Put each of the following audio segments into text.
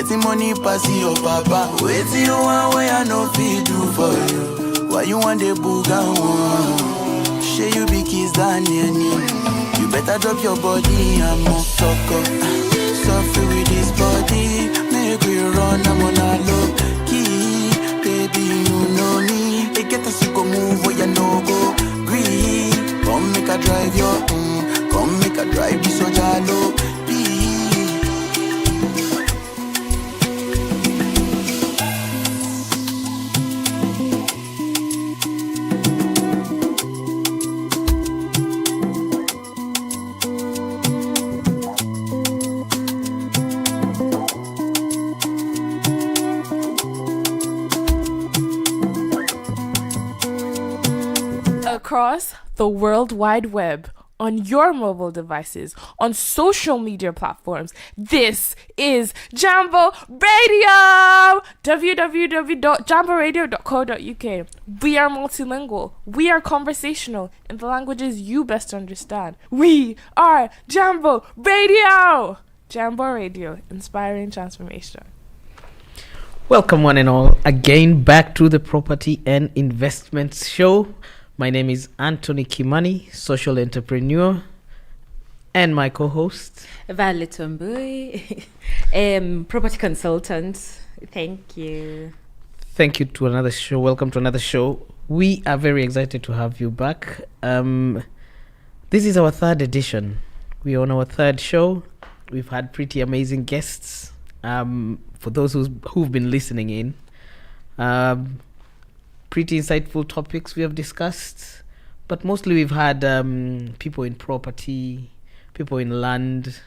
getting money pass your papa. Waiting you want where I no fit do for you. Why you want the booga one? Share you be kiss Daniel. You better drop your body and more suck up. Suffer with this body, make we run, I'm on a low key. Baby, you know me. They get us to go move where you no go. Green, come make a drive your come make a drive this so jalo. Across the World Wide Web, on your mobile devices, on social media platforms, this is Jambo Radio! www.jamboradio.co.uk. We are multilingual. We are conversational in the languages you best understand. We are Jambo Radio! Jambo Radio, inspiring transformation. Welcome one and all again back to the Property and Investments Show. My name is Anthony Kimani, social entrepreneur, and my co-host Violet Wambui, property consultant. Thank you. Thank you to another show. Welcome to another show. We are very excited to have you back. This is our third edition. We're on our third show. We've had pretty amazing guests. For those who've been listening in. Pretty insightful topics we have discussed, but mostly we've had people in property, people in land,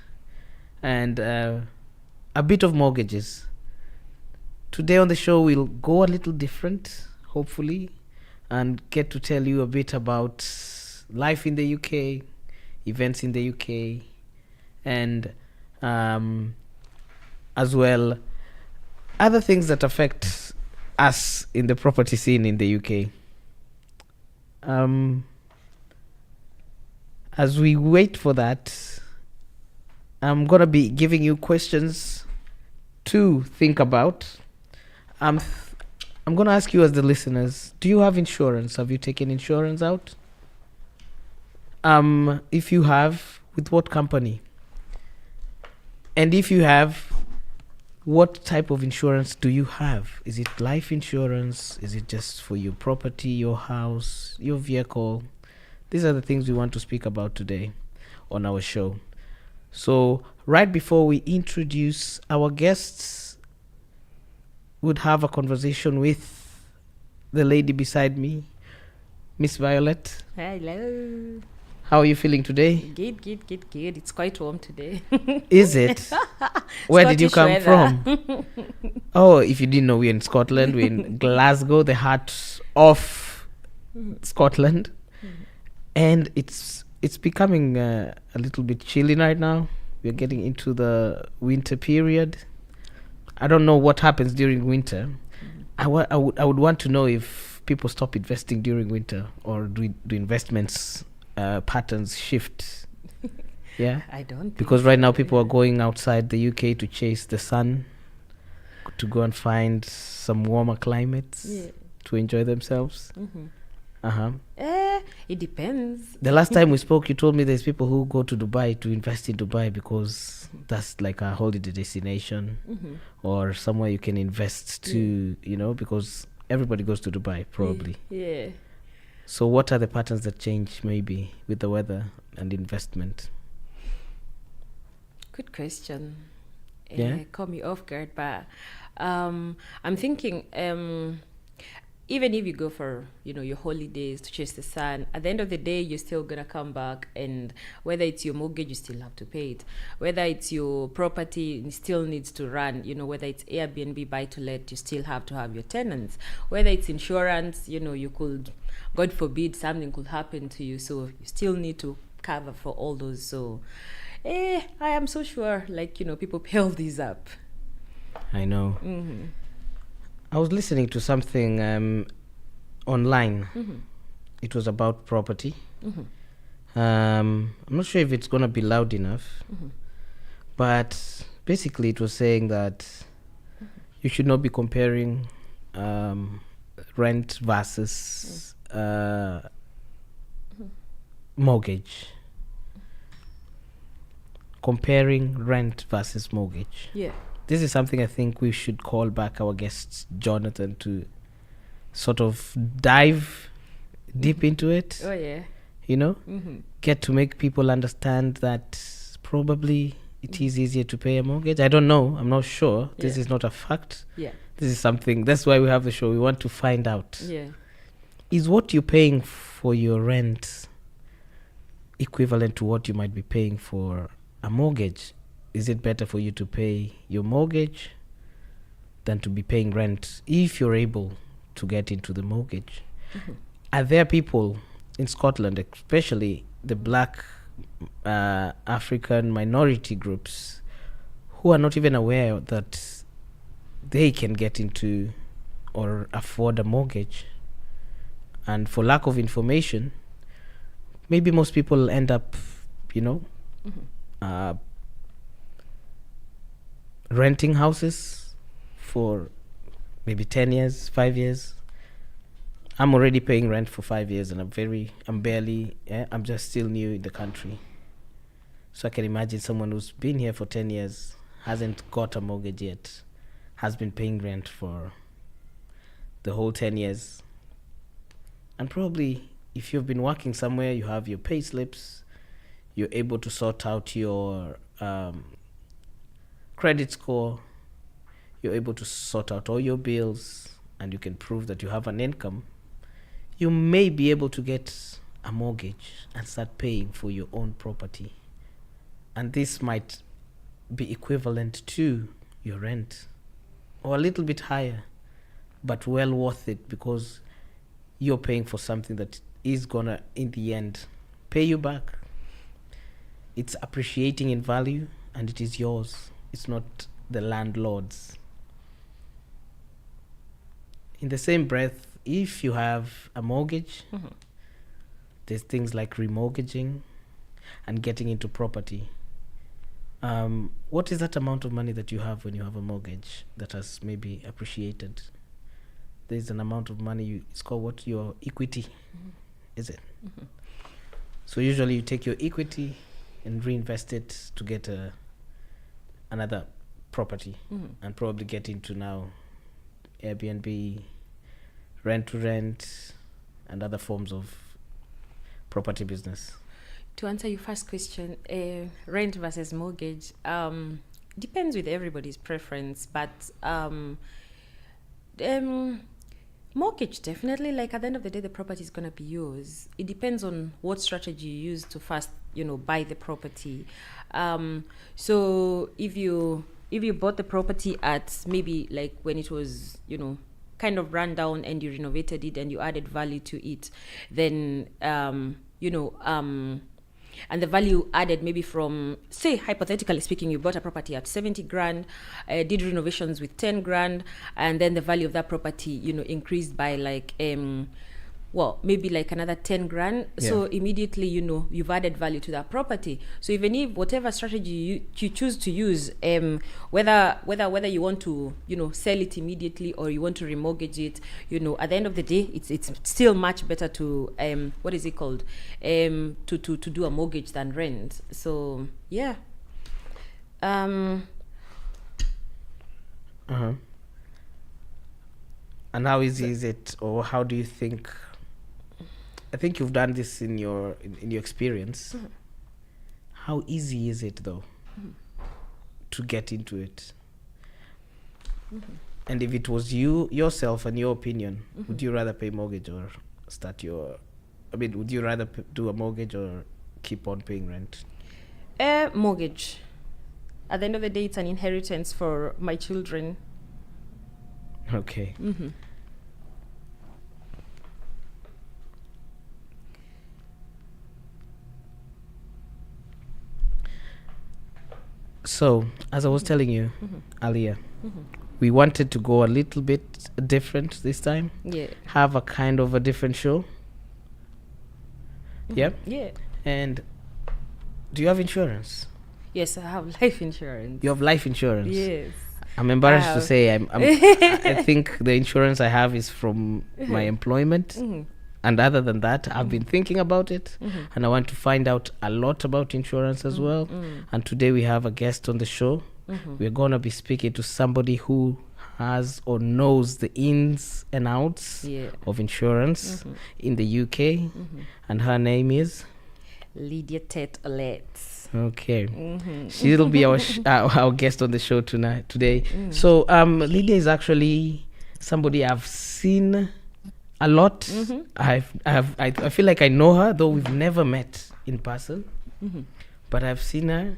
and a bit of mortgages. Today on the show we'll go a little different, hopefully, and get to tell you a bit about life in the UK, events in the UK, and as well other things that affect us in the property scene in the UK. As we wait for that, I'm gonna be giving you questions to think about. I'm gonna ask you as the listeners, do you have insurance? Have you taken insurance out? If you have, with what company? And if you have, what type of insurance do you have? Is it life insurance? Is it just for your property, your house, your vehicle? These are the things we want to speak about today on our show. So right before we introduce our guests, we'd have a conversation with the lady beside me, Miss Violet. Hello. How are you feeling today? Good. It's quite warm today. Is it? Where did you come from? Oh, if you didn't know, we're in Scotland. We're in Glasgow, the heart of Scotland. And it's becoming a little bit chilly right now. We're getting into the winter period. I don't know what happens during winter. I would want to know if people stop investing during winter, or do investments patterns shift. Yeah, I don't, because right now people are going outside the UK to chase the sun, to go and find some warmer climates, to enjoy themselves. It depends. The last time we spoke, you told me there's people who go to Dubai to invest in Dubai because that's like a holiday destination, or somewhere you can invest to, because everybody goes to Dubai probably. Yeah. So what are the patterns that change maybe with the weather and investment? Good question. Caught me off guard, but I'm thinking even if you go for your holidays to chase the sun, at the end of the day you're still gonna come back, and whether it's your mortgage, you still have to pay it. Whether it's your property, it still needs to run. Whether it's Airbnb, buy to let, you still have to have your tenants. Whether it's insurance, you could, God forbid, something could happen to you, so you still need to cover for all those. So I am so sure, people pay all these up. I know. I was listening to something online. It was about property. I'm not sure if it's going to be loud enough, but basically it was saying that you should not be comparing rent versus mortgage. Comparing rent versus mortgage. Yeah. This is something I think we should call back our guest Jonathan to sort of dive deep into it. Oh yeah. You know, get to make people understand that probably it is easier to pay a mortgage. I don't know. I'm not sure. This is not a fact. Yeah. This is something. That's why we have the show. We want to find out. Yeah. Is what you're paying for your rent equivalent to what you might be paying for a mortgage? Is it better for you to pay your mortgage than to be paying rent if you're able to get into the mortgage? Are there people in Scotland, especially the black African minority groups, who are not even aware that they can get into or afford a mortgage? And for lack of information, maybe most people end up, renting houses for maybe 10 years, 5 years. I'm already paying rent for 5 years and I'm just still new in the country. So I can imagine someone who's been here for 10 years, hasn't got a mortgage yet, has been paying rent for the whole 10 years. And probably if you've been working somewhere, you have your pay slips, you're able to sort out your credit score, you're able to sort out all your bills, and you can prove that you have an income, you may be able to get a mortgage and start paying for your own property. And this might be equivalent to your rent or a little bit higher, but well worth it because you're paying for something that is gonna, in the end, pay you back. It's appreciating in value and it is yours. It's not the landlord's. In the same breath, if you have a mortgage, there's things like remortgaging and getting into property. What is that amount of money that you have when you have a mortgage that has maybe appreciated? There's an amount of money, it's called what? Your equity, is it? So usually you take your equity and reinvest it to get another property and probably get into now Airbnb, rent to rent, and other forms of property business. To answer your first question, rent versus mortgage depends with everybody's preference, but mortgage definitely, like at the end of the day, the property is going to be yours. It depends on what strategy you use to first, buy the property. So if you bought the property at maybe like when it was, kind of run down and you renovated it and you added value to it, then, and the value added maybe from, say, hypothetically speaking, you bought a property at 70 grand, did renovations with 10 grand, and then the value of that property, increased by like, maybe like another 10 grand. Yeah. So immediately, you've added value to that property. So even if whatever strategy you choose to use, whether you want to, sell it immediately or you want to remortgage it, at the end of the day, it's still much better to, what is it called? To do a mortgage than rent. So, yeah. And how easy is it, or how do you think? I think you've done this in your experience. How easy is it though to get into it? And if it was yourself and your opinion, would you rather pay mortgage or would you rather do a mortgage or keep on paying rent? Mortgage. At the end of the day, it's an inheritance for my children. Okay. So, as I was telling you earlier, we wanted to go a little bit different this time. Yeah. Have a kind of a different show. Yeah? Yeah. And do you have insurance? Yes, I have life insurance. You have life insurance? Yes. I'm embarrassed to say I think the insurance I have is from my employment. And other than that, I've been thinking about it, and I want to find out a lot about insurance as well. And today we have a guest on the show. We're going to be speaking to somebody who has or knows the ins and outs of insurance in the UK. And her name is? Lydia Tet-Olet. Okay. She'll be our guest on the show today. So Lydia is actually somebody I've seen a lot. I feel like I know her, though we've never met in person. But I've seen her.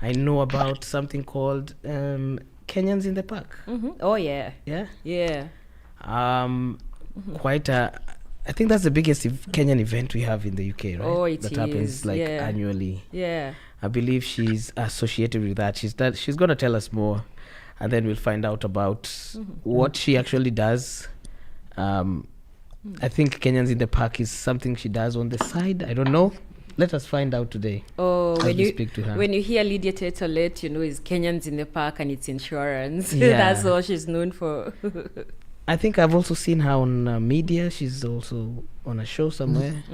I know about something called Kenyans in the Park. Oh yeah. Yeah. Quite a. I think that's the biggest Kenyan event we have in the UK, right? Oh, it that is. happens annually. Yeah. I believe she's associated with that. She's going to tell us more, and then we'll find out about what she actually does. I think Kenyans in the Park is something she does on the side. I don't know. Let us find out today. Oh, speak to her. When you hear Lydia Tet-Olet, it's Kenyans in the Park and it's insurance. Yeah. That's all she's known for. I think I've also seen her on media. She's also on a show somewhere.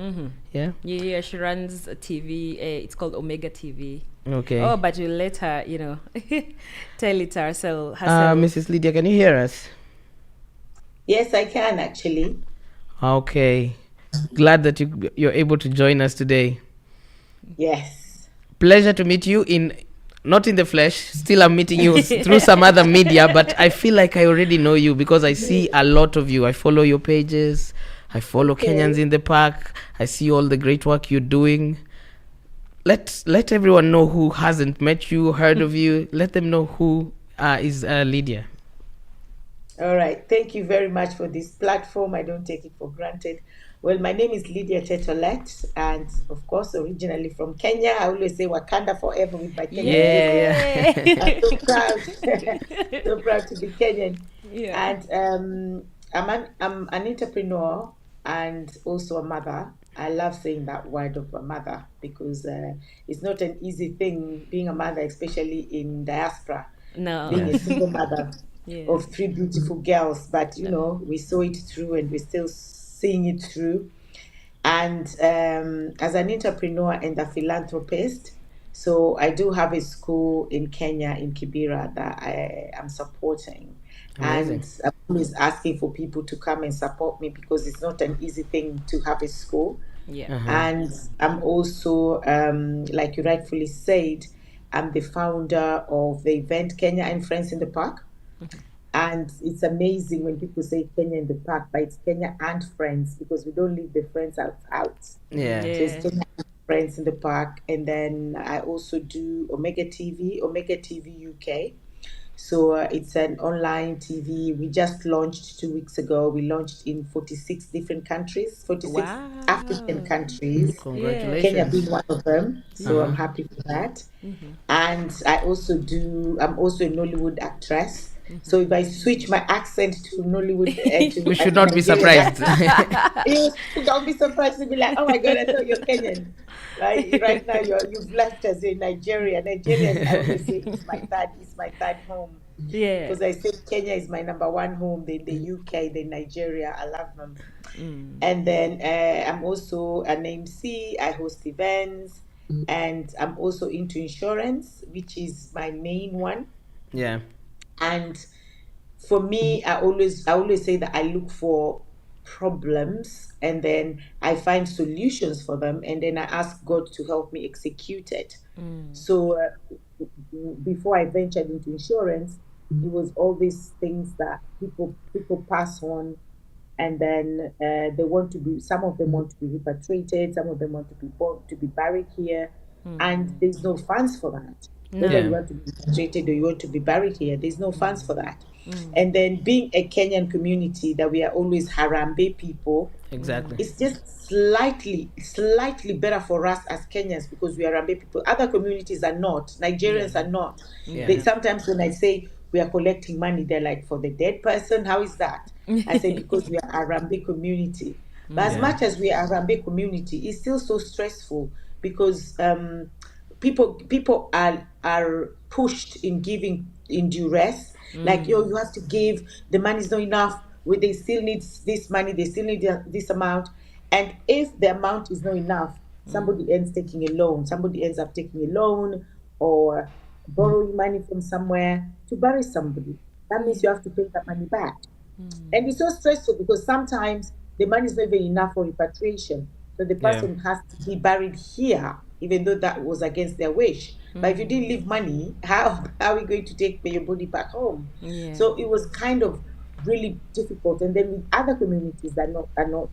Yeah. Yeah, she runs a TV. It's called Omega TV. Okay. Oh, but we'll let her, tell it herself. Mrs. Lydia, can you hear us? Yes, I can actually. Okay. Glad that you're able to join us today. Yes. Pleasure to meet you not in the flesh. Still, I'm meeting you through some other media, but I feel like I already know you because I see a lot of you. I follow your pages. I follow Kenyans in the Park. I see all the great work you're doing. Let everyone know who hasn't met you, heard of you. Let them know who is Lydia. All right. Thank you very much for this platform. I don't take it for granted. Well, my name is Lydia Tet-Olet, and of course, originally from Kenya. I always say Wakanda forever with my Kenyan. Yeah. I'm so proud, so proud to be Kenyan. Yeah. And I'm an entrepreneur and also a mother. I love saying that word of a mother because it's not an easy thing being a mother, especially in diaspora. No. Being a single mother of 3 beautiful girls, but we saw it through and we're still seeing it through. And as an entrepreneur and a philanthropist, so I do have a school in Kenya, in Kibera, that I am supporting. Amazing. And I'm always asking for people to come and support me because it's not an easy thing to have a school. Yeah. And I'm also, like you rightfully said, I'm the founder of the event Kenya and Friends in the Park. And it's amazing when people say Kenya in the Park, but it's Kenya and Friends because we don't leave the friends out. Yeah. So it's Kenya and Friends in the Park. And then I also do Omega TV UK. So it's an online TV. We just launched 2 weeks ago. We launched in 46 different countries, 46 African countries. Congratulations. Kenya being one of them. So I'm happy for that. And I'm also a Nollywood actress. So if I switch my accent to Nollywood, we should not be surprised. Don't be surprised to be like, oh my God, I thought you're Kenyan. Right now you've left us in Nigeria. Nigeria, I always say, is my third home. Yeah. Because I say Kenya is my number one home, then the UK, then Nigeria. I love them. And then I'm also an MC. I host events, and I'm also into insurance, which is my main one. Yeah. And for me, I always say that I look for problems and then I find solutions for them, and then I ask God to help me execute it. So before I ventured into insurance, it was all these things that people pass on, and then some of them want to be repatriated, some of them want to be buried here, and there's no funds for that. Whether you want to be repatriated or you want to be buried here, there's no funds for that. And then being a Kenyan community that we are always Harambee people, Exactly. it's just slightly better for us as Kenyans because we are Harambee people. Other communities are not. Nigerians are not. They, sometimes when I say we are collecting money, they're like, for the dead person, how is that? I say because we are Harambee community. But as much as we are Harambee community, it's still so stressful because people are pushed in giving in duress, like, you have to give, the money's not enough, they still need this money, they still need this amount. And if the amount is not enough, somebody ends up taking a loan or borrowing money from somewhere to bury somebody. That means you have to pay that money back. And it's so stressful because sometimes the money is not even enough for repatriation. So the person has to be buried here, even though that was against their wish. But if you didn't leave money, how are we going to take your body back home? Yeah. So it was kind of really difficult. And then with other communities that are not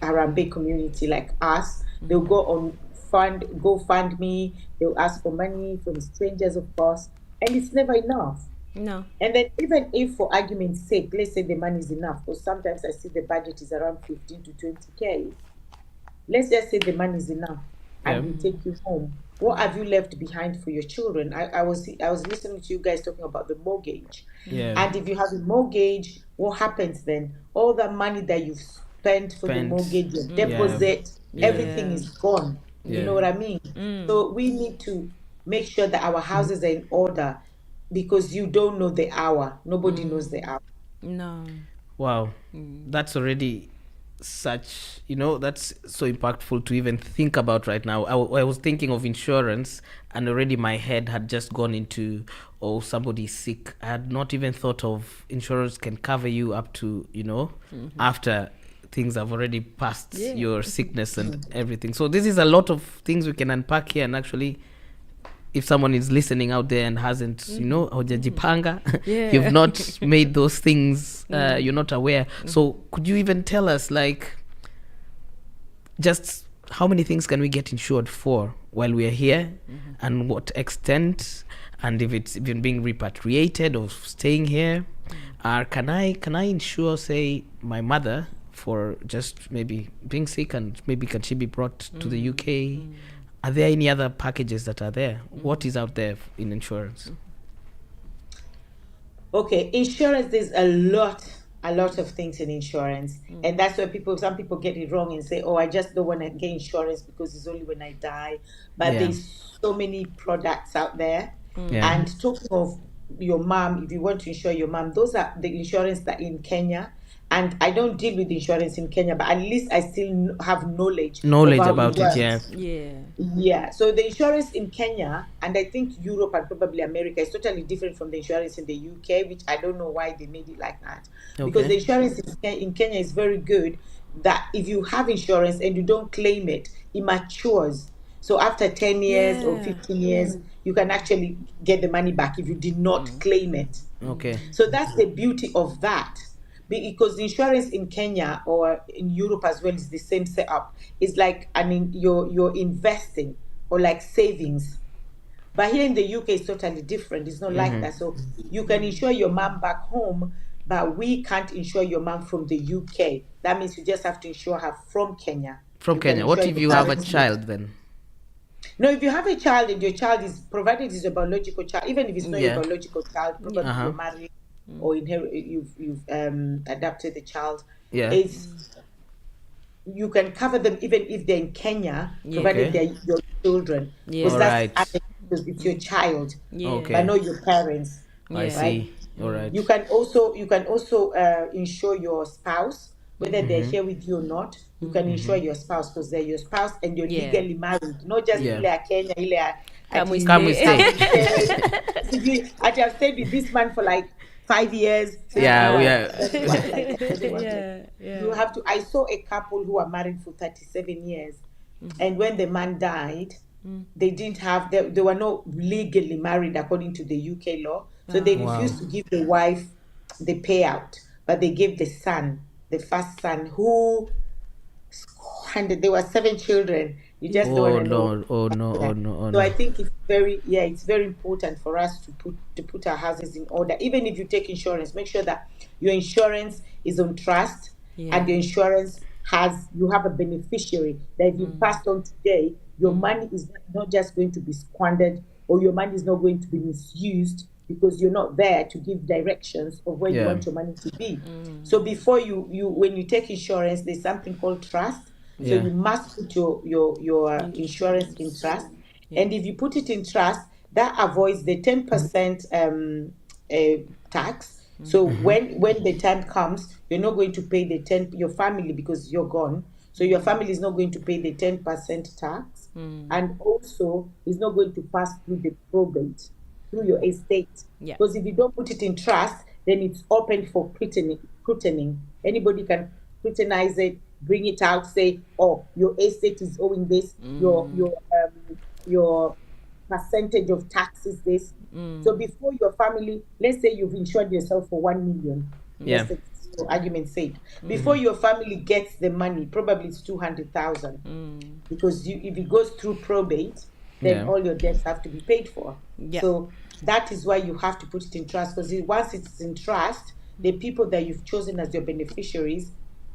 Harambe community like us, they'll go on GoFundMe, they'll ask for money from strangers, of course, and it's never enough. No. And then even if, for argument's sake, let's say the money is enough, because sometimes I see the budget is around 15 to 20K. Let's just say the money is enough and we take you home. What have you left behind for your children? I was listening to you guys talking about the mortgage. Yeah. And if you have a mortgage, what happens then? All the money that you've spent for the mortgage, your deposit, everything is gone. You know what I mean? So we need to make sure that our houses are in order, because you don't know the hour. Nobody knows the hour. No. Wow. That's already such, that's so impactful to even think about right now. I was thinking of insurance, and already my head had just gone into, somebody's sick. I had not even thought of insurance can cover you up to, after things have already passed your sickness and everything. So this is a lot of things we can unpack here. And actually, if someone is listening out there and hasn't, hojajipanga, you've not made those things, you're not aware. So could you even tell us, like, just how many things can we get insured for while we are here, and what extent, and if it's even being repatriated or staying here? Can I insure, say, my mother for just maybe being sick, and maybe can she be brought to the UK? Are there any other packages that are there? What is out there in insurance? Okay, insurance, there's a lot of things in insurance. And that's where some people get it wrong and say, I just don't want to get insurance because it's only when I die. But there's so many products out there. And talking of your mom, if you want to insure your mom, those are the insurance that in Kenya. And I don't deal with insurance in Kenya, but at least I still have knowledge about it. Yeah. So the insurance in Kenya, and I think Europe and probably America, is totally different from the insurance in the UK, which I don't know why they made it like that. Because the insurance in Kenya is very good, that if you have insurance and you don't claim it, it matures. So after 10 years or 15 years, you can actually get the money back if you did not claim it. Okay. So that's the beauty of that. Because the insurance in Kenya or in Europe as well is the same setup. It's like, you're investing, or like savings. But here in the UK, it's totally different. It's not like that. So you can insure your mom back home, but we can't insure your mom from the UK. That means you just have to insure her from Kenya. From Kenya. What if you have a child then? No, if you have a child and your child is, provided it's a biological child, even if it's not your biological child, probably you're married, or you've adopted the child, you can cover them even if they're in Kenya, provided they're your children. Because because it's your child, but not your parents. I see. All right. You can also insure your spouse, whether they're here with you or not. You can insure your spouse because they're your spouse and you're legally married, not just Kenya, Come we stay. I have stayed with this man for like 5 years. You have to. I saw a couple who were married for 37 years, and when the man died, they didn't have. They were not legally married according to the UK law, so they refused to give the wife the payout, but they gave the son, the first son, who squandered. There were 7 children. You just don't want to know. Oh no. So I think it's very important for us to put our houses in order. Even if you take insurance, make sure that your insurance is on trust, and your insurance you have a beneficiary, that if you passed on today, your money is not just going to be squandered, or your money is not going to be misused because you're not there to give directions of where you want your money to be. So before you when you take insurance, there's something called trust. So you must put your insurance in trust. And if you put it in trust, that avoids the 10% tax. So when the time comes, you're not going to pay the 10, your family, because you're gone. So your family is not going to pay the 10% tax, and also is not going to pass through the probate, through your estate. Yeah. Because if you don't put it in trust, then it's open for scrutining. Anybody can scrutinize it, bring it out, say, oh, your estate is owing this, your percentage of tax is this. So before your family, let's say you've insured yourself for 1 million. Yeah. Let's say, for argument's sake, before your family gets the money, probably it's 200,000, because if it goes through probate, then Yeah. all your debts have to be paid for. Yeah. So that is why you have to put it in trust, because once it's in trust, the people that you've chosen as your beneficiaries,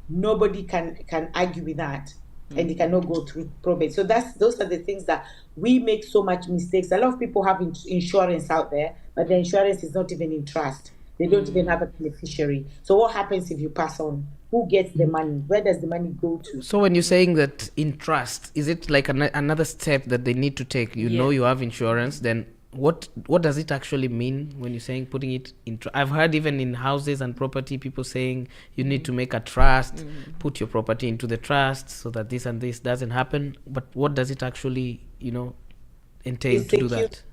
nobody can argue with that, and they cannot go through probate. So those are the things that we make so much mistakes. A lot of people have insurance out there, but the insurance is not even in trust. They don't even have a beneficiary. So what happens if you pass on? Who gets the money? Where does the money go to? So when you're saying that in trust, is it like another step that they need to take? You know you have insurance, then what does it actually mean when you're saying putting it in I've heard even in houses and property, people saying you need to make a trust, put your property into the trust so that this and this doesn't happen. But what does it actually, entail It's to do that?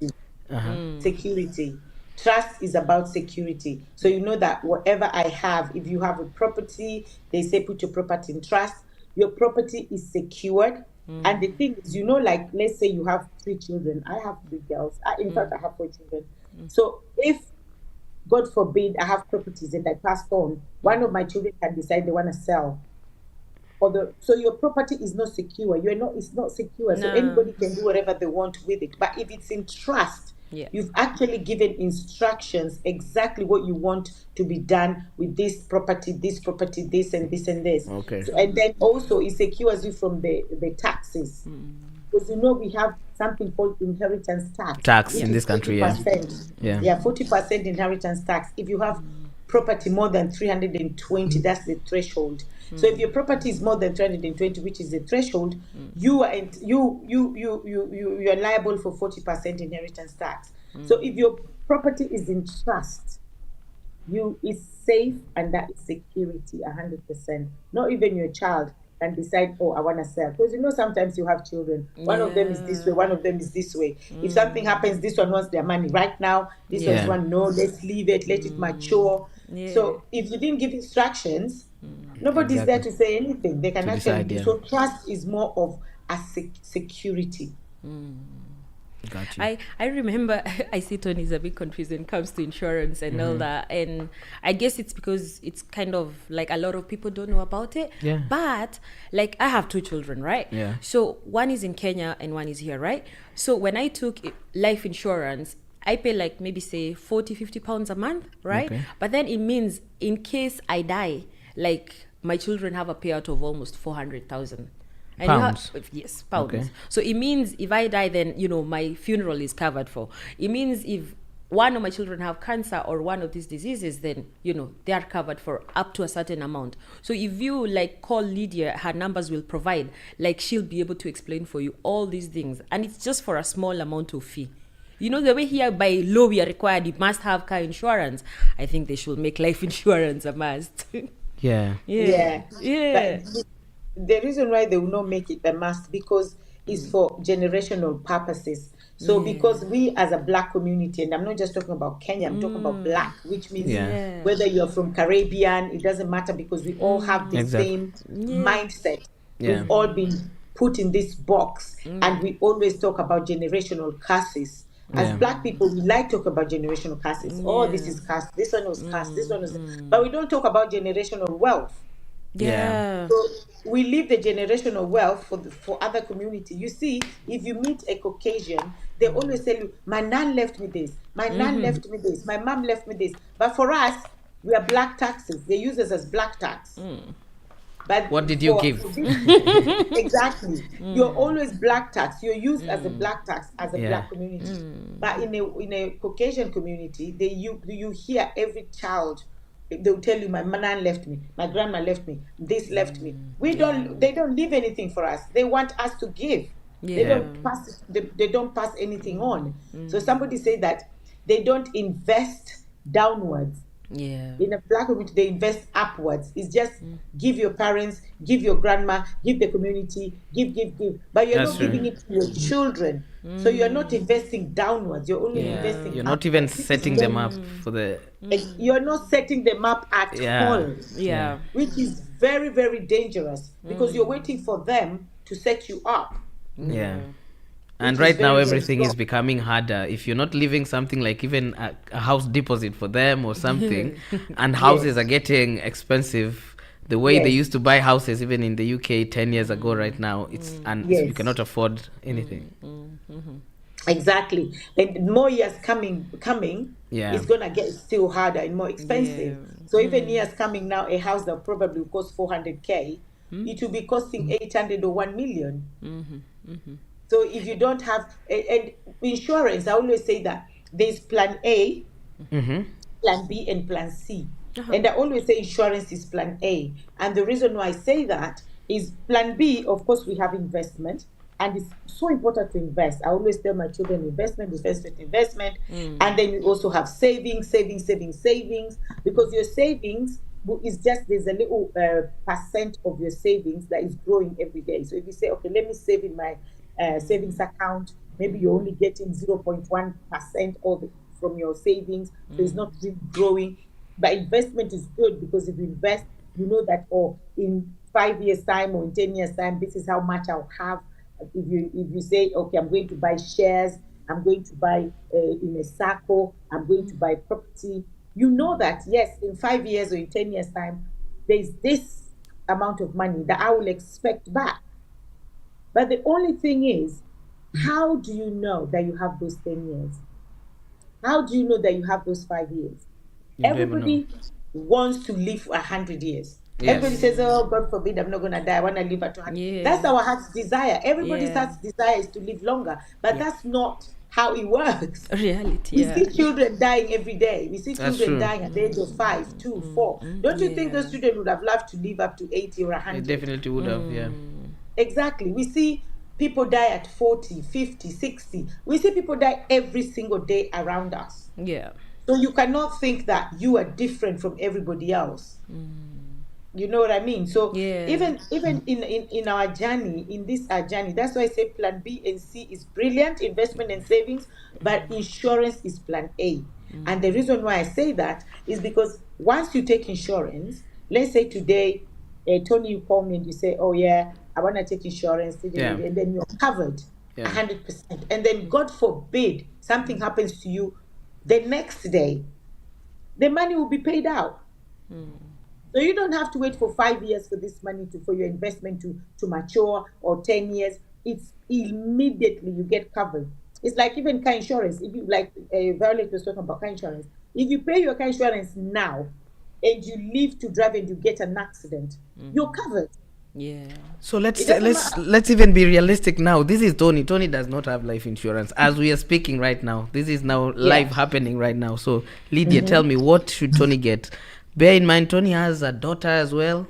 Security. Trust is about security. So you know that whatever I have, if you have a property, they say put your property in trust. Your property is secured. And the thing is, like, let's say you have 3 children. I have 3 girls. In fact, I have 4 children. So if, God forbid, I have properties and I passed on, one of my children can decide they want to sell. So your property is not secure. It's not secure. So anybody can do whatever they want with it. But if it's in trust, you've actually given instructions exactly what you want to be done with this property, this and this and this. Okay. So, and then also it secures you from the taxes. Because we have something called inheritance tax. In this country, 40%. Yeah, 40% inheritance tax. If you have property more than 320, that's the threshold. So if your property is more than 320, which is the threshold, you are liable for 40% inheritance tax. So if your property is in trust, it's safe, and that is security 100%. Not even your child can decide, oh, I want to sell. Because sometimes you have children. One of them is this way, one of them is this way. If something happens, this one wants their money right now. This one, no, let's leave it, let it mature. So if you didn't give instructions, nobody's there to say anything. They can actually do. So trust is more of a security. Got you. I remember I see Tony is a bit confused when it comes to insurance and all that, and I guess it's because it's kind of like a lot of people don't know about it. Yeah. But like I have 2 children, right? Yeah. So one is in Kenya and one is here, right? So when I took life insurance, I pay like maybe say 40-50 pounds a month, right? Okay. But then it means in case I die, like my children have a payout of almost 400,000. And pounds. Yes, pounds. Okay. So it means if I die, then my funeral is covered for. It means if one of my children have cancer or one of these diseases, then they are covered for up to a certain amount. So if you call Lydia, her numbers will provide, she'll be able to explain for you all these things, and it's just for a small amount of fee. The way here by law we are required, you must have car insurance. I think they should make life insurance a must. Yeah. Yeah. But the reason why they will not make it a must, because it's for generational purposes. So because we as a Black community, and I'm not just talking about Kenya, I'm talking about Black, which means whether you're from Caribbean, it doesn't matter, because we all have the same mindset. We've all been put in this box, and we always talk about generational curses. As Black people, we like to talk about generational curses. Oh, this is cursed, this one was cursed, this one was... But we don't talk about generational wealth. Yeah. So we leave the generational wealth for other community. You see, if you meet a Caucasian, they always tell you, my nan left me this, my nan left me this, my mom left me this. But for us, we are black taxes. They use us as black tax. But what did you give? Exactly. You're always black tax. You're used as a black tax as a Black community. But in a Caucasian community, you hear every child. They'll tell you, my nan left me, my grandma left me, this left me. They don't leave anything for us. They want us to give. They don't pass. They don't pass anything on. So somebody said that they don't invest downwards. Yeah. In a black community, they invest upwards. It's just give your parents, give your grandma, give the community, give. But you're That's not true. giving it to your children. So you're not investing downwards. You're only Yeah. investing. You're not even upwards. This is setting them up for the. You're not setting them up at Yeah. all. Yeah. Which is very, very dangerous because you're waiting for them to set you up. Yeah. And is right now, very, very everything is strong. becoming harder. If you're not leaving something like even a house deposit for them or something, and houses are getting expensive, the way they Yes. used to buy houses, even in the UK 10 years ago, right now, it's and you Yes. cannot afford anything. Exactly. And more years coming, Yeah. it's gonna get still harder and more expensive. So even years coming now, a house that probably will cost 400K, it will be costing 800 or 1 million. So if you don't have and insurance, I always say that there's plan A, Mm-hmm. plan B, and plan C. And I always say insurance is plan A. And the reason why I say that is plan B, of course, we have investment. And it's so important to invest. I always tell my children investment. And then you also have savings. Because your savings is just, there's a little percent of your savings that is growing every day. So if you say, okay, let me save in my savings account, maybe you're only getting 0.1% of it from your savings. So it's not really growing. But investment is good because if you invest, you know that, in 5 years' time or in 10 years' time, this is how much I'll have. If you say, okay, I'm going to buy shares, I'm going to buy in a SACCO, I'm going to buy property, you know that, yes, in 5 years or in 10 years' time, there's this amount of money that I will expect back. But the only thing is, how do you know that you have those 10 years? How do you know that you have those 5 years? You never Everybody wants to live 100 years. Yes. Everybody says, oh, God forbid, I'm not going to die. I want to live at 200. Yeah. That's our heart's desire. Everybody's Yeah. heart's desire is to live longer. But that's not how it works. Reality. We Yeah. see children dying every day. We see That's children true. dying at the age of 5, 2, 4. Don't you think those children would have loved to live up to 80 or I 100? definitely would have, yeah. Exactly. We see people die at 40, 50, 60. We see people die every single day around us. Yeah. So you cannot think that you are different from everybody else. You know what I mean? So Yeah. even in our journey, in this our journey, that's why I say plan B and C is brilliant, investment and savings, but insurance is plan A. And the reason why I say that is because once you take insurance, let's say today, Tony, you call me and you say, oh yeah, I want to take insurance, Yeah. and then you're covered Yeah. 100%. And then God forbid something happens to you the next day, the money will be paid out. So you don't have to wait for 5 years for this money for your investment to mature, or 10 years. It's immediately you get covered. It's like even car insurance. If you, like Violet was talking about car insurance, if you pay your car insurance now and you leave to drive and you get an accident, you're covered. Yeah. So let's It doesn't let's even be realistic now. This is Tony. Tony does not have life insurance as we are speaking right now. This is now live happening right now. So Lydia, tell me, what should Tony get? Bear in mind, Tony has a daughter as well,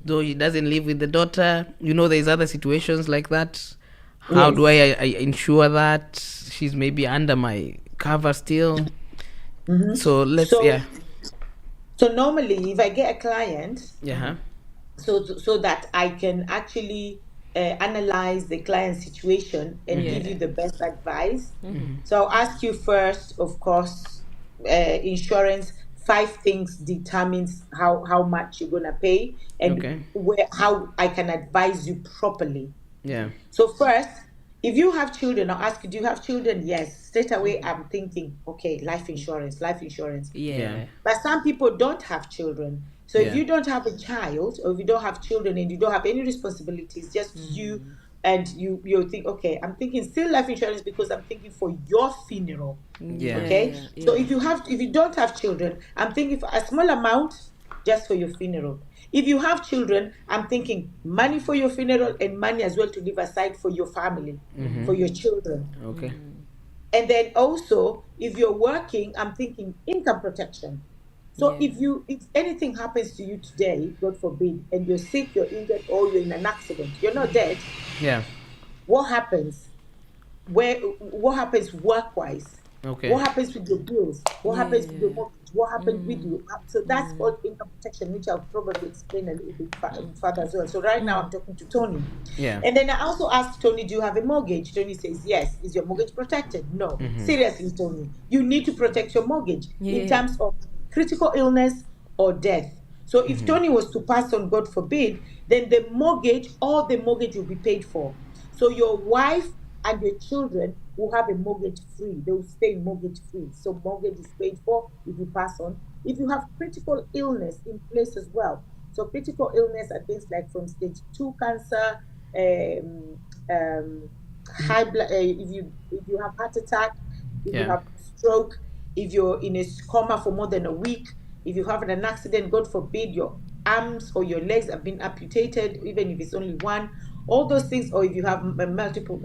though he doesn't live with the daughter. You know, there's other situations like that. How do I ensure that she's maybe under my cover still? So let's So- So normally, if I get a client, yeah. so that I can actually analyze the client situation and give you the best advice. So I'll ask you first, of course, insurance. 5 things determines how much you're gonna pay and Okay. how I can advise you properly. Yeah. So first, if you have children, I'll ask you, do you have children? Yes. Straight away, I'm thinking, okay, life insurance. Yeah. But some people don't have children. So Yeah. if you don't have a child, or if you don't have children and you don't have any responsibilities, just you, and you think, okay, I'm thinking still life insurance because I'm thinking for your funeral. Yeah. Okay. So if you don't have children, I'm thinking for a small amount just for your funeral. If you have children, I'm thinking money for your funeral and money as well to leave aside for your family, for your children. Okay. And then also, if you're working, I'm thinking income protection. So if anything happens to you today, God forbid, and you're sick, you're injured, or you're in an accident, you're not dead. Yeah. what happens? What happens work-wise? Okay. What happens with your bills? What happens with your mortgage? What happens with you? So that's called income protection, which I'll probably explain a little bit further as well. So right now I'm talking to Tony. Yeah. And then I also asked Tony, do you have a mortgage? Tony says, yes. Is your mortgage protected? No. Seriously, Tony, you need to protect your mortgage in terms of critical illness or death. So if Tony was to pass on, God forbid, then the mortgage, all the mortgage will be paid for. So your wife and your children will have a mortgage free. They will stay mortgage free. So mortgage is paid for if you pass on. If you have critical illness in place as well. So critical illness are things like from stage 2 cancer, high blood. If you have heart attack, if you have stroke, if you're in a coma for more than a week, if you have an accident, God forbid, your arms or your legs have been amputated, even if it's only one. All those things, or if you have multiple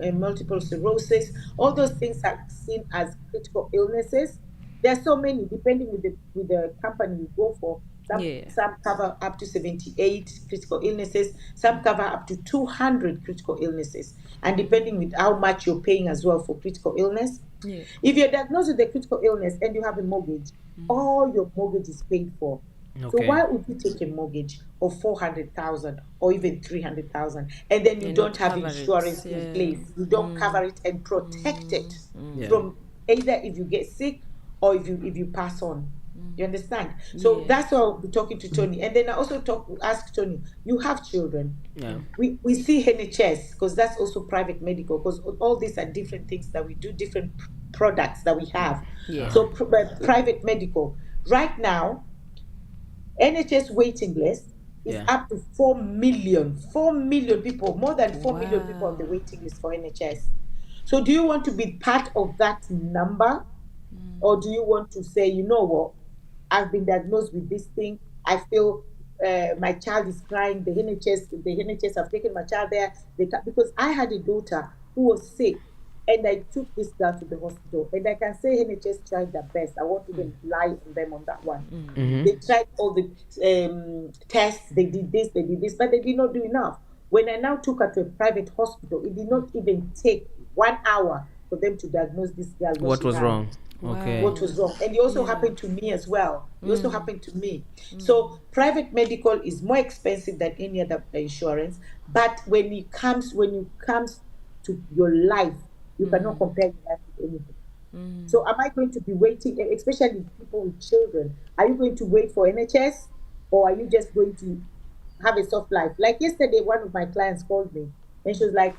sclerosis, all those things are seen as critical illnesses. There are so many, depending with the company you go for. Some cover up to 78 critical illnesses. Some cover up to 200 critical illnesses, and depending with how much you're paying as well for critical illness. If you're diagnosed with a critical illness and you have a mortgage, all your mortgage is paid for. So why would you take a mortgage of 400,000 or even 300,000 and then you don't have insurance in place? You don't cover it and protect it from either if you get sick or if you pass on. You understand? So that's why I'll be talking to Tony. And then I also ask Tony, you have children. We see NHS because that's also private medical, because all these are different things that we do, different products that we have. So private medical. Right now, NHS waiting list is up to 4 million people, more than 4 million people on the waiting list for NHS. So do you want to be part of that number? Or do you want to say, you know what, I've been diagnosed with this thing, I feel my child is crying, the NHS have taken my child there, because I had a daughter who was sick, and I took this girl to the hospital, and I can say NHS tried their best. I won't even lie on them on that one. They tried all the tests, they did this, but they did not do enough. When I now took her to a private hospital, it did not even take 1 hour for them to diagnose this girl. What was wrong? Okay. What was wrong? And it also happened to me as well. It also happened to me. So private medical is more expensive than any other insurance. But when it comes to your life, you cannot compare your life with anything. So am I going to be waiting, especially people with children? Are you going to wait for NHS, or are you just going to have a soft life? Like yesterday, one of my clients called me and she was like,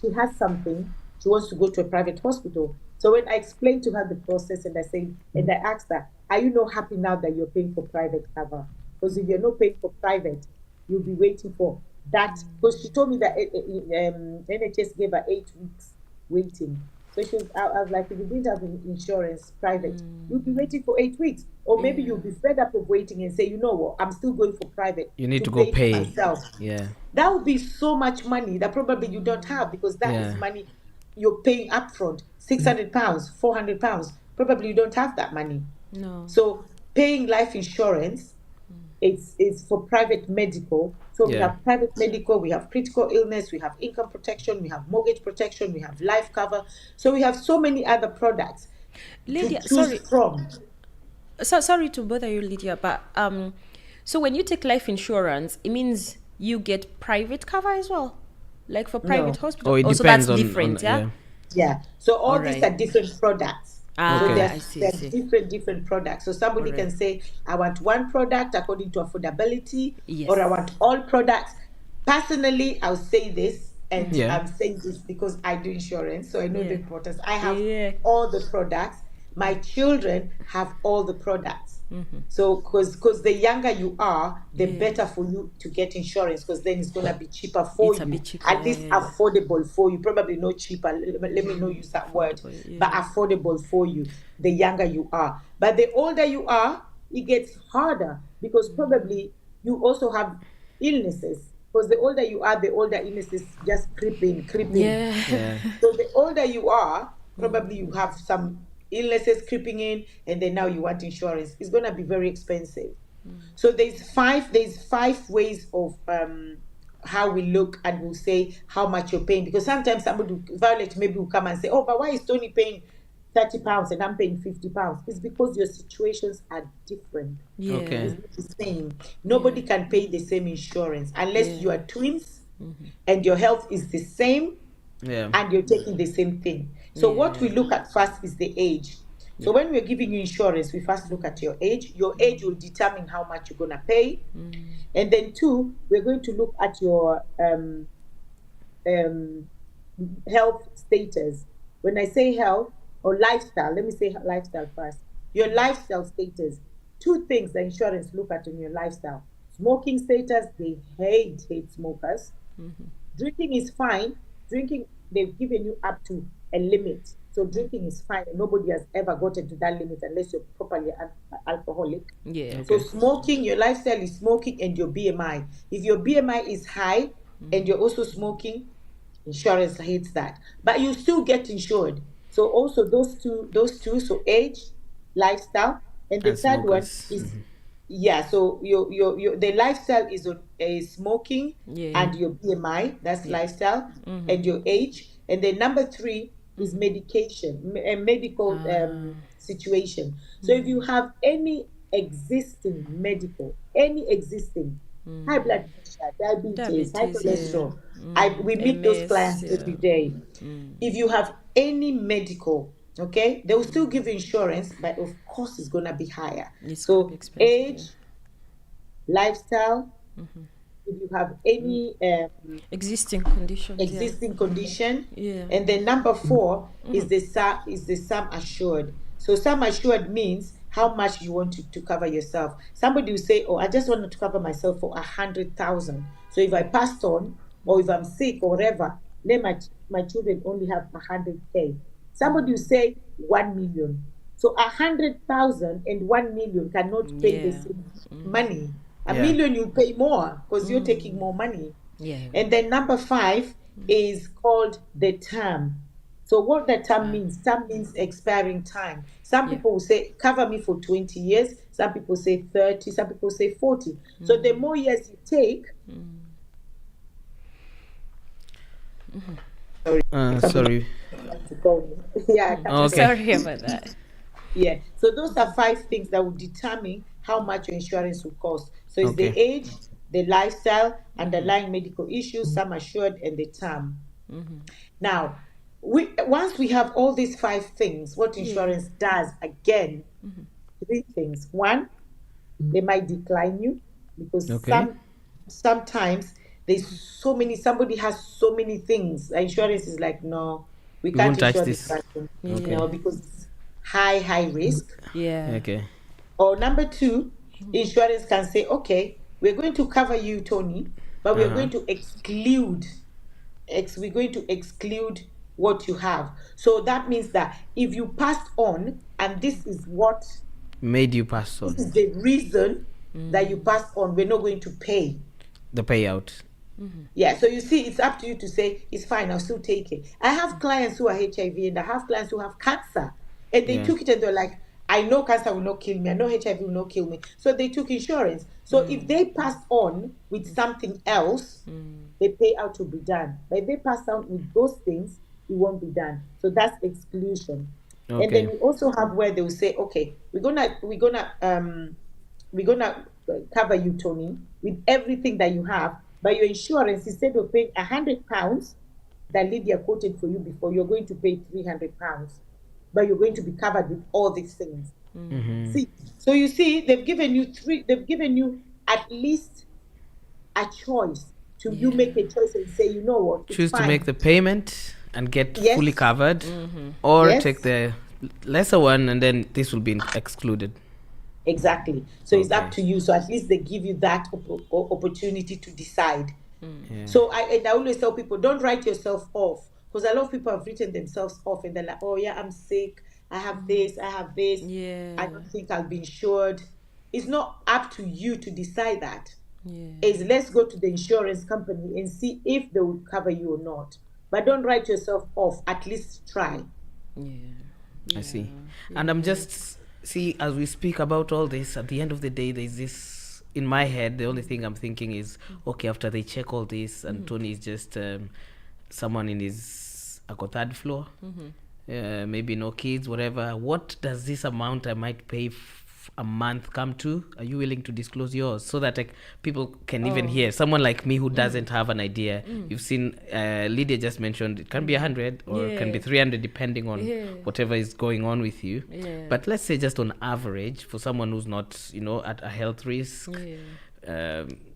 she has something, she wants to go to a private hospital. So when I explained to her the process and I asked her, are you not happy now that you're paying for private cover? Because if you're not paying for private, you'll be waiting for that. Because she told me that NHS gave her 8 weeks waiting. So I was like, if you didn't have insurance private, you'll be waiting for 8 weeks. Or maybe you'll be fed up of waiting and say, you know what, I'm still going for private. You need to go pay myself. That would be so much money that probably you don't have, because that is money you're paying upfront. £600, £400. Probably you don't have that money. No. So paying life insurance is for private medical. So we have private medical, we have critical illness, we have income protection, we have mortgage protection, we have life cover. So we have so many other products Lydia, to choose from. Sorry to bother you, Lydia, but so when you take life insurance, it means you get private cover as well, like for private hospital. Oh, it also, depends that's different, Yeah. So all these are different products. So I see. There's different products. So somebody can say, I want one product according to affordability, or I want all products. Personally, I'll say this, and I'm saying this because I do insurance, so I know the importance. I have all the products. My children have all the products. So because the younger you are, the better for you to get insurance, because then it's going to be cheaper for you. At least affordable for you. Probably not cheaper, let me not use that word, but affordable for you the younger you are. But the older you are, it gets harder, because probably you also have illnesses. Because the older you are, the older illnesses just creep in. So the older you are, probably you have some illnesses creeping in, and then now you want insurance. It's going to be very expensive. So there's five ways of how we look and we'll say how much you're paying. Because sometimes somebody, Violet maybe will come and say, oh, but why is Tony paying £30 and I'm paying £50? It's because your situations are different. Yeah. Okay. It's not the same. Nobody can pay the same insurance unless you are twins and your health is the same Yeah. and you're taking the same thing. So what we look at first is the age. So when we're giving you insurance, we first look at your age. Your age will determine how much you're going to pay. And then 2, we're going to look at your health status. When I say health or lifestyle, let me say lifestyle first. Your lifestyle status. 2 things the insurance look at in your lifestyle. Smoking status, they hate smokers. Drinking is fine. Drinking, they've given you up to a limit. So drinking is fine. Nobody has ever gotten to that limit unless you're properly alcoholic. Yeah. So smoking, your lifestyle is smoking, and your BMI. If your BMI is high and you're also smoking, insurance hates that. But you still get insured. So also those two, so age, lifestyle, and the And third smokers. one is so your the lifestyle is on smoking and your BMI, that's lifestyle, and your age. And then number 3 is medication, medical situation. So if you have any existing high blood pressure, diabetes, high cholesterol, we meet those MS, clients every day. If you have any medical, okay, they will still give insurance, but of course it's gonna be higher. It's So gonna be expensive, age, lifestyle, if you have any existing conditions. existing condition, Yeah. and then number 4 is the sum assured. So sum assured means how much you want to cover yourself. Somebody will say, oh, I just wanted to cover myself for 100,000. So if I passed on, or if I'm sick or whatever, let my children only have 100K. Somebody will say 1 million. So 100,000 and 1 million cannot pay the same money. A million you pay more because you're taking more money. Yeah. And then number 5 is called the term. So what the term means expiring time. Some people will say, cover me for 20 years. Some people say 30. Some people say 40. So the more years you take. Sorry. Yeah. Okay. Sorry about that. Yeah. So those are 5 things that will determine how much your insurance will cost. So it's the Okay. age, the lifestyle, underlying medical issues, sum assured, and the term. Now, once we have all these 5 things, what insurance does, again, 3 things. 1, they might decline you because sometimes there's so many, somebody has so many things. The insurance is like, no, we can't won't touch insure this. this person. Okay. You know, because it's high risk. Yeah. Okay. Or number 2, insurance can say, okay, we're going to cover you, Tony, but we're going to exclude what you have. So that means that if you passed on, and this is what Made you pass on this is the reason that you passed on, we're not going to pay. the payout. Yeah, so you see, it's up to you to say, it's fine, I'll still take it. I have clients who are HIV and I have clients who have cancer, and they took it and they're like, I know cancer will not kill me, I know HIV will not kill me. So they took insurance. So if they pass on with something else, the payout will be done. But if they pass on with those things, it won't be done. So that's exclusion. And then we also have where they will say, okay, we're gonna cover you, Tony, with everything that you have, but your insurance, instead of paying £100 that Lydia quoted for you before, you're going to pay £300, but you're going to be covered with all these things. See, so you see, they've given you at least a choice to you make a choice and say, you know what, it's Choose to fine. make the payment and get Yes. fully covered, or Yes. take the lesser one and then this will be excluded. Exactly. So it's up Okay. to you. So at least they give you that opportunity to decide. Yeah. So I always tell people, don't write yourself off, because a lot of people have written themselves off and they're like, oh yeah, I'm sick, I have this, Yeah. I don't think I'll be insured. It's not up to you to decide that. Yeah. Is let's go to the insurance company and see if they will cover you or not. But don't write yourself off. At least try. I see. And I'm just, see, as we speak about all this, at the end of the day, there's this in my head, the only thing I'm thinking is, okay, after they check all this, and Tony is just someone in his third floor, maybe no kids, whatever. What does this amount I might pay a month come to? Are you willing to disclose yours so that people can even hear? Someone like me who doesn't have an idea. You've seen Lydia just mentioned it can be 100 or it can be 300 depending on whatever is going on with you. But let's say just on average for someone who's not, at a health risk,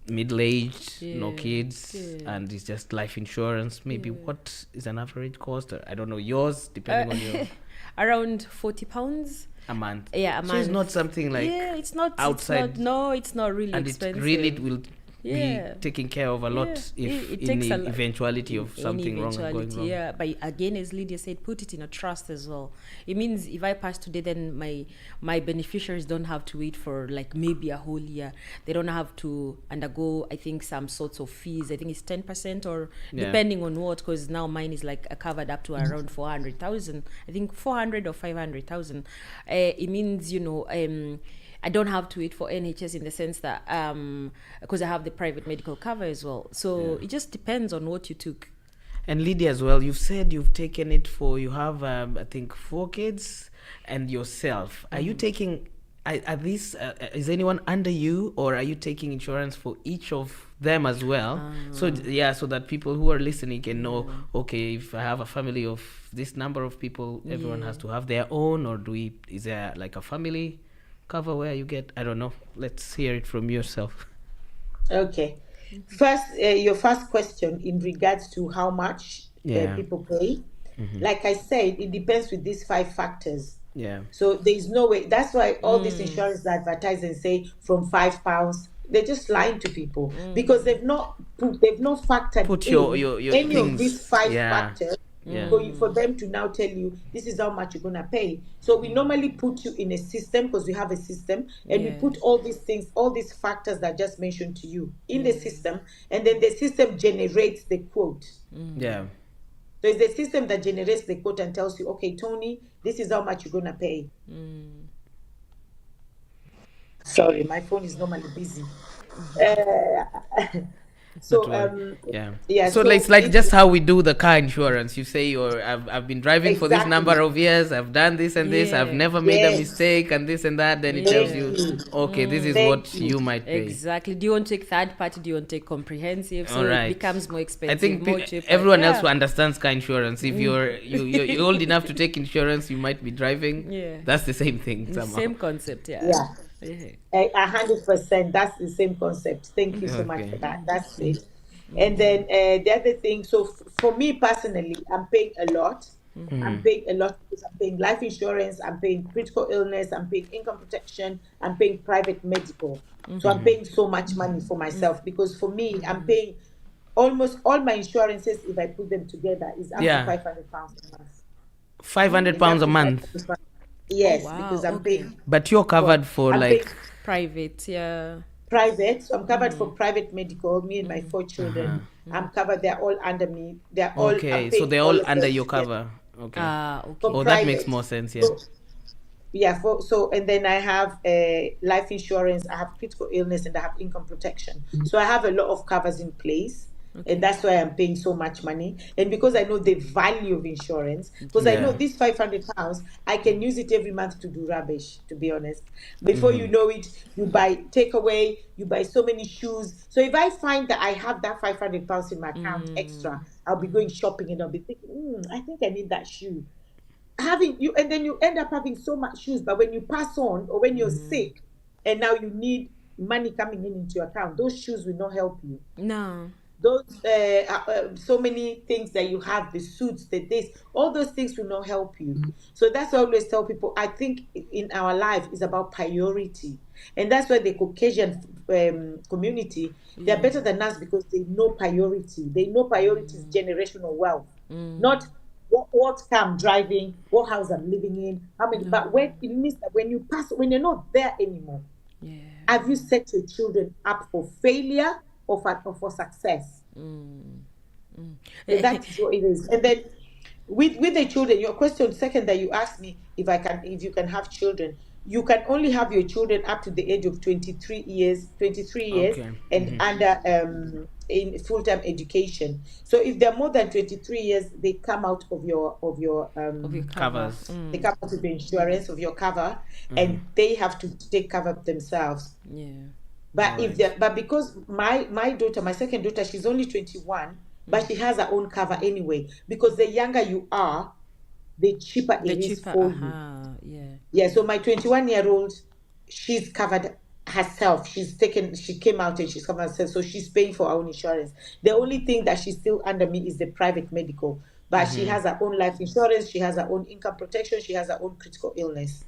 middle-aged, no kids, and it's just life insurance. Maybe what is an average cost? I don't know, yours, depending on your... Around £40 a month. Yeah, a month. So it's not something like it's not outside. It's not really and expensive. And it really will be taken care of a lot if it in takes the eventuality of something wrong and going wrong. Yeah, but again, as Lydia said, put it in a trust as well. It means if I pass today, then my beneficiaries don't have to wait for like maybe a whole year. They don't have to undergo, I think, some sorts of fees. I think it's 10% or depending on what, because now mine is like covered up to around 400,000. I think 400 or 500,000. It means, I don't have to wait for NHS in the sense that because I have the private medical cover as well. So it just depends on what you took. And Lydia as well, you've said you've taken it you have I think 4 kids and yourself. Are you taking, are these, is anyone under you, or are you taking insurance for each of them as well? So that people who are listening can know, okay, if I have a family of this number of people, everyone has to have their own, or is there like a family cover where you get, I don't know, let's hear it from yourself. Okay. First, your first question in regards to how much people pay. Like I said, it depends with these 5 factors. So there's no way. That's why all these insurance advertise and say from £5. They're just lying to people because they've not factored in any things. Of these 5 factors. For them to now tell you this is how much you're gonna pay. So we normally put you in a system, because we have a system, and we put all these things, all these factors that I just mentioned to you in the system, and then the system generates the quote. So it's the system that generates the quote and tells you, okay, Tony, this is how much you're gonna pay. Sorry, my phone is normally busy. So so it's like just how we do the car insurance. You say, I've been driving for this number of years, I've done this and this, I've never made a mistake, and this and that. Then it tells you, okay, this is what you might pay. Exactly. Do you want to take third party? Do you want to take comprehensive? So it becomes more expensive. I think more cheaper. Everyone else who understands car insurance, if you're old enough to take insurance, you might be driving. That's the same thing somehow. Same concept. 100%. That's the same concept. Thank you so much for that. That's it. And then the other thing, so for me personally, I'm paying a lot. I'm paying a lot because I'm paying life insurance, I'm paying critical illness, I'm paying income protection, I'm paying private medical. So I'm paying so much money for myself because for me, I'm paying almost all my insurances, if I put them together, is up to £500 a month. £500 a month? Yes, because I'm paying. But you're covered for private, private. So I'm covered for private medical. Me and my 4 children, I'm covered. They're all under me. They're all so they're all under your cover. Okay. Oh, that makes more sense. So and then I have life insurance. I have critical illness, and I have income protection. So I have a lot of covers in place. And that's why I'm paying so much money. And because I know the value of insurance, because I know this £500, I can use it every month to do rubbish, to be honest. Before you know it, you buy takeaway, you buy so many shoes. So if I find that I have that £500 in my account extra, I'll be going shopping and I'll be thinking, I think I need that shoe. And then you end up having so much shoes, but when you pass on or when you're sick and now you need money coming into your account, those shoes will not help you. No. Those so many things that you have, the suits, all those things will not help you. So that's why I always tell people, I think in our life is about priority. And that's why the Caucasian community, they're better than us because they know priority. They know priority is generational wealth. Not what car I'm driving, what house I'm living in, how many, but when it means that when you're not there anymore, have you set your children up for failure or for success? That is what it is. And then with the children, your question second that you asked me if you can have children. you can only have your children up to the age of 23 years Okay. and under in full-time education. So if they're more than 23 years, they come out of your Of your cover. Covers. they come out of the insurance of your cover, and they have to take cover of themselves. Yeah. But because my daughter, my second daughter, she's only 21, but she has her own cover anyway. Because the younger you are, the cheaper The it is cheaper. for you. Yeah. Yeah, so my 21-year-old, she's covered herself. She came out and she's covered herself, so she's paying for her own insurance. The only thing that she's still under me is the private medical, but she has her own life insurance, she has her own income protection, she has her own critical illness.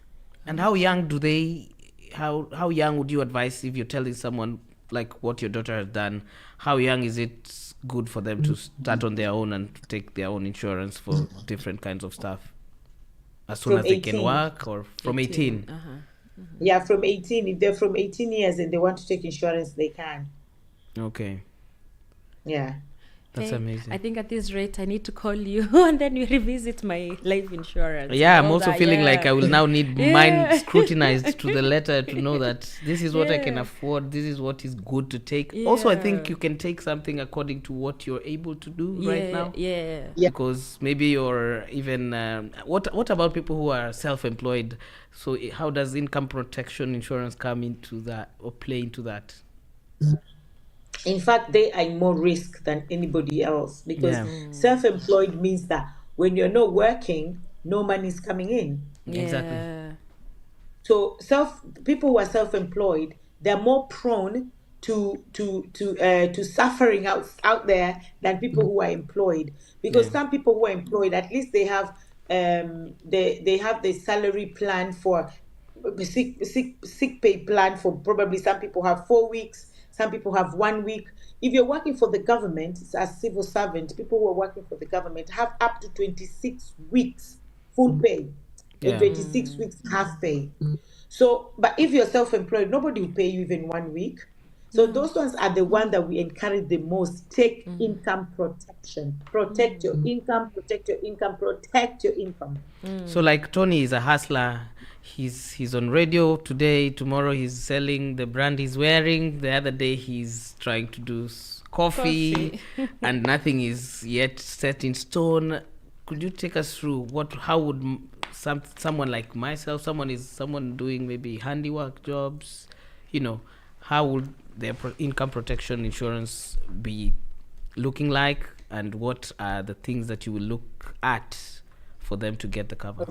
And how young do they? How young would you advise if you're telling someone like what your daughter has done? How young is it good for them to start on their own and to take their own insurance for different kinds of stuff? As soon From as they can 18. work, or from 18? Yeah, from 18. If they're from 18 years and they want to take insurance, they can. Okay, Yeah. that's Okay. amazing. I think at this rate, I need to call you and then we revisit my life insurance. Yeah, I'm All also that, feeling like yeah. I will now need Yeah. mine scrutinized to the letter to know that this is what I can Yeah. afford, this is what is good to take. Also, I think Yeah. you can take something according to what you're able to do right now. Yeah. Yeah. Because maybe you're even what about people who are self-employed? So how does income protection insurance come into that or play into that? In fact, they are in more risk than anybody else, because Yeah. self-employed means that when you're not working, no money is coming in. Exactly. Yeah. So people who are self-employed, they're more prone to suffering out there than people who are employed. Because some people who are employed, at least they have they have the salary plan for sick pay plan for, probably some people have 4 weeks, some people have 1 week. If you're working for the government as civil servant, people who are working for the government have up to 26 weeks full pay Yeah. and 26 weeks half pay. So, but if you're self-employed, nobody will pay you even 1 week. So those ones are the one that we encourage the most. Take income protection. Protect your income, protect your income, protect your income. So like Tony is a hustler. He's on radio today. Tomorrow he's selling the brand he's wearing. The other day he's trying to do coffee, and nothing is yet set in stone. Could you take us through how would someone like myself, someone doing maybe handiwork jobs, how would their income protection insurance be looking like, and what are the things that you will look at for them to get the cover?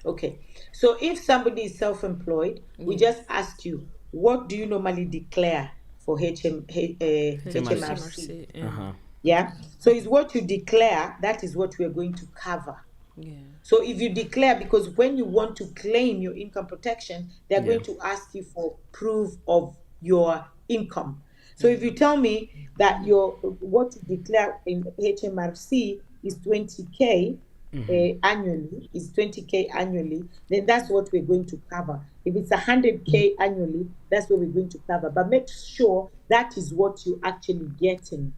Okay. So if somebody is self-employed, we just ask you, what do you normally declare for HMRC? Yeah. Yeah. So it's what you declare, that is what we are going to cover. Yeah. So if you declare, because when you want to claim your income protection, they're going to ask you for proof of your income. So if you tell me that what you declare in HMRC is 20K annually, then that's what we're going to cover. If it's 100K annually, that's what we're going to cover. But make sure that is what you're actually getting.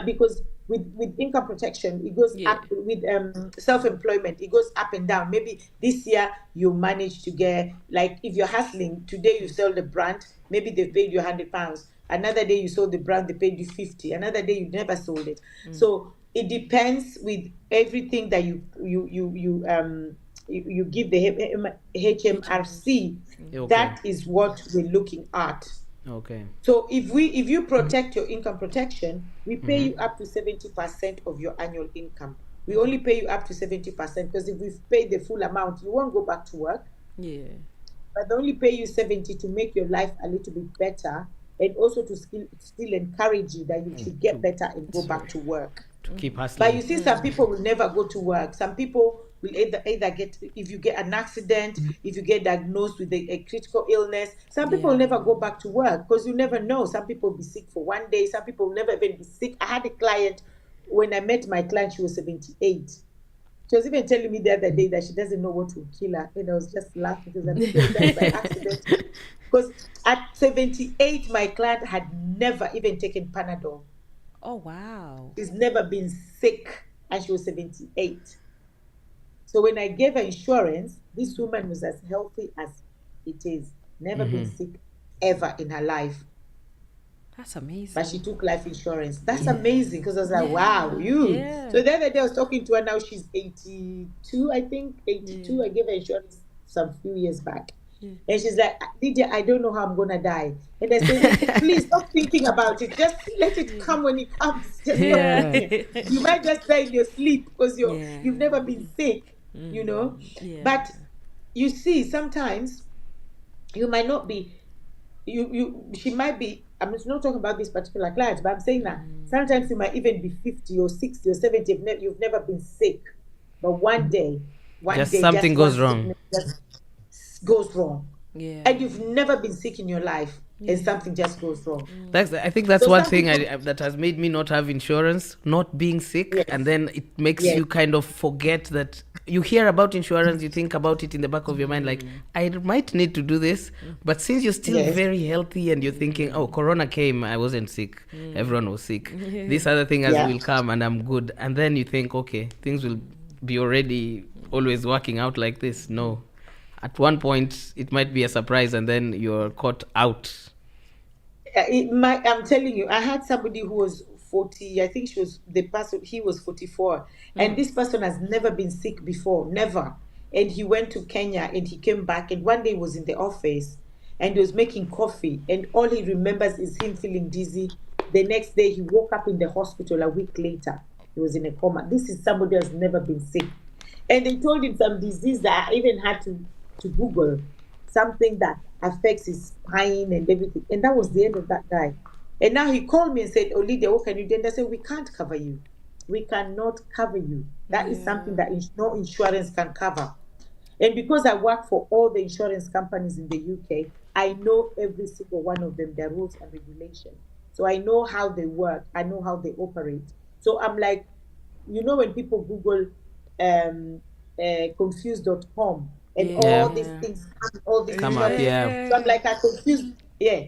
Because with income protection, it goes up. With self-employment, it goes up and down. Maybe this year you manage to get, like, if you're hustling today, you sell the brand, maybe they paid you £100. Another day you sold the brand, they paid you 50. Another day you never sold it. So it depends with everything that you give the HMRC. Okay. That is what we're looking at. Okay. So if you protect your income protection, we pay you up to 70% of your annual income. We only pay you up to 70%, because if we've paid the full amount, you won't go back to work. Yeah. But they only pay you 70 to make your life a little bit better, and also to still encourage you that you should get better and go back to work. To keep hustling. But you see, some people will never go to work. Some people will either get, if you get an accident, if you get diagnosed with a critical illness, some people will never go back to work, because you never know. Some people will be sick for 1 day. Some people will never even be sick. I had a client, when I met my client, she was 78. She was even telling me the other day that she doesn't know what will kill her. And I was just laughing, because I'm died by accident. Because at 78, my client had never even taken Panadol. Oh, wow. She's never been sick, and she was 78. So when I gave her insurance, this woman was as healthy as it is, never been sick ever in her life. That's amazing. But she took life insurance. That's amazing, because I was like, wow, you. Yeah. So the other day I was talking to her, now she's 82, I think, 82. I gave her insurance some few years back. And she's like, Lydia, I don't know how I'm going to die. And I said, please stop thinking about it. Just let it come when it comes. Just stop thinking. You might just die in your sleep because you've never been sick, you know. Yeah. But you see, sometimes you might not be, she might be, I'm not talking about this particular client, but I'm saying that sometimes you might even be 50 or 60 or 70, you've never been sick. But one day, something goes wrong. Goes wrong. Yeah. And you've never been sick in your life, and something just goes wrong. I think that's one thing that has made me not have insurance, not being sick, and then it makes you kind of forget that you hear about insurance, you think about it in the back of your mind, like, I might need to do this, but since you're still very healthy and you're thinking, oh, Corona came, I wasn't sick, everyone was sick, this other thing will come and I'm good, and then you think, okay, things will be already always working out like this. No. At one point, it might be a surprise, and then you're caught out. I'm telling you, I had somebody who was 40. I think he was 44. And this person has never been sick before, never. And he went to Kenya and he came back. And one day he was in the office and he was making coffee. And all he remembers is him feeling dizzy. The next day, he woke up in the hospital a week later. He was in a coma. This is somebody who has never been sick. And they told him some disease that I even had to Google, something that affects his spine and everything. And that was the end of that guy. And now he called me and said, oh, Lydia, what can you do? And I said, we can't cover you. We cannot cover you. That is something that no insurance can cover. And because I work for all the insurance companies in the UK, I know every single one of them, their rules and regulations. So I know how they work. I know how they operate. So I'm like, you know, when people Google confused.com, and all these things come up, So I'm like,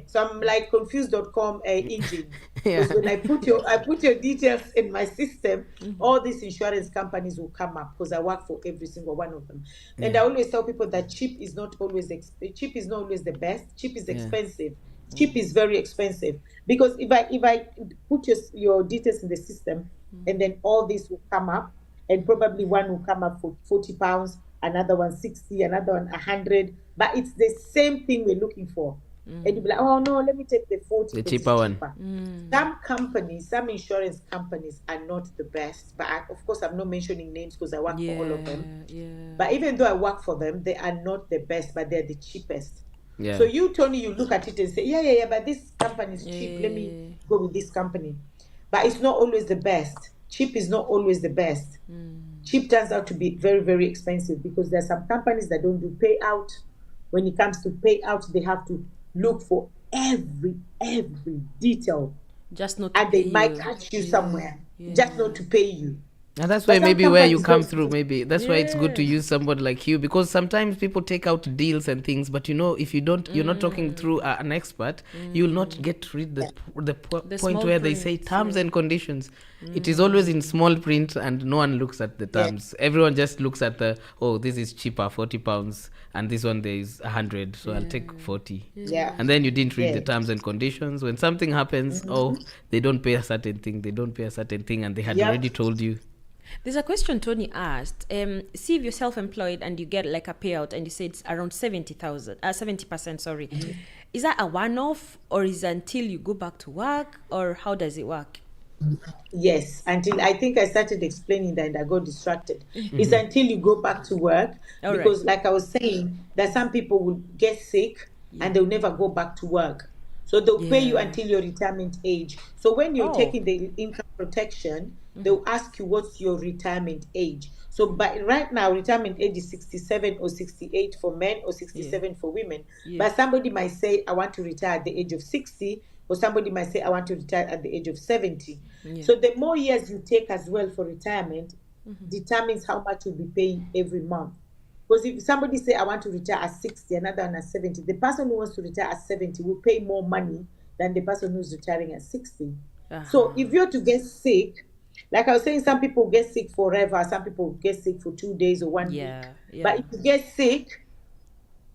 So I'm like confused.com engine. Because when I put your details in my system, all these insurance companies will come up because I work for every single one of them. And I always tell people that cheap is not always the best. Cheap is expensive. Cheap is very expensive, because if I put your details in the system, and then all this will come up, and probably one will come up for £40, another one 60, another one 100, but it's the same thing we're looking for. And you'll be like, oh no, let me take the 40, the cheaper one. Some insurance companies are not the best, but of course I'm not mentioning names because I work for all of them. But even though I work for them, they are not the best, but they're the cheapest. So you, Tony, you look at it and say, but this company is cheap, let me go with this company. But it's not always the best. Cheap is not always the best. Cheap turns out to be very, very expensive, because there are some companies that don't do payout. When it comes to payout, they have to look for every detail. Just not to and they might catch you somewhere, just not to pay you. And that's why maybe where you come through, maybe that's why it's good to use somebody like you, because sometimes people take out deals and things, but you know, if you don't, you're not talking through an expert, you will not get to read the point where they say terms and conditions. It is always in small print, and no one looks at the terms. Everyone just looks at this is cheaper, £40, and this one there is 100, so I'll take 40. And then you didn't read the terms and conditions. When something happens, they don't pay a certain thing, and they had already told you. There's a question Tony asked. See if you're self-employed and you get like a payout, and you say it's around 70%, sorry. Is that a one-off, or is it until you go back to work, or how does it work? Yes, until I think I started explaining that and I got distracted. It's until you go back to work, because like I was saying, that some people will get sick and they'll never go back to work. So they'll pay you until your retirement age. So when you're taking the income protection, they'll ask you what's your retirement age. So but right now, retirement age is 67 or 68 for men, or 67 for women. But somebody might say, I want to retire at the age of 60, or somebody might say, I want to retire at the age of 70. So the more years you take as well for retirement determines how much you'll be paying every month. Because if somebody say, I want to retire at 60, another one at 70, the person who wants to retire at 70 will pay more money than the person who's retiring at 60. So if you're to get sick, Like I was saying, some people get sick forever, some people get sick for 2 days or 1 week. Yeah. But if you get sick,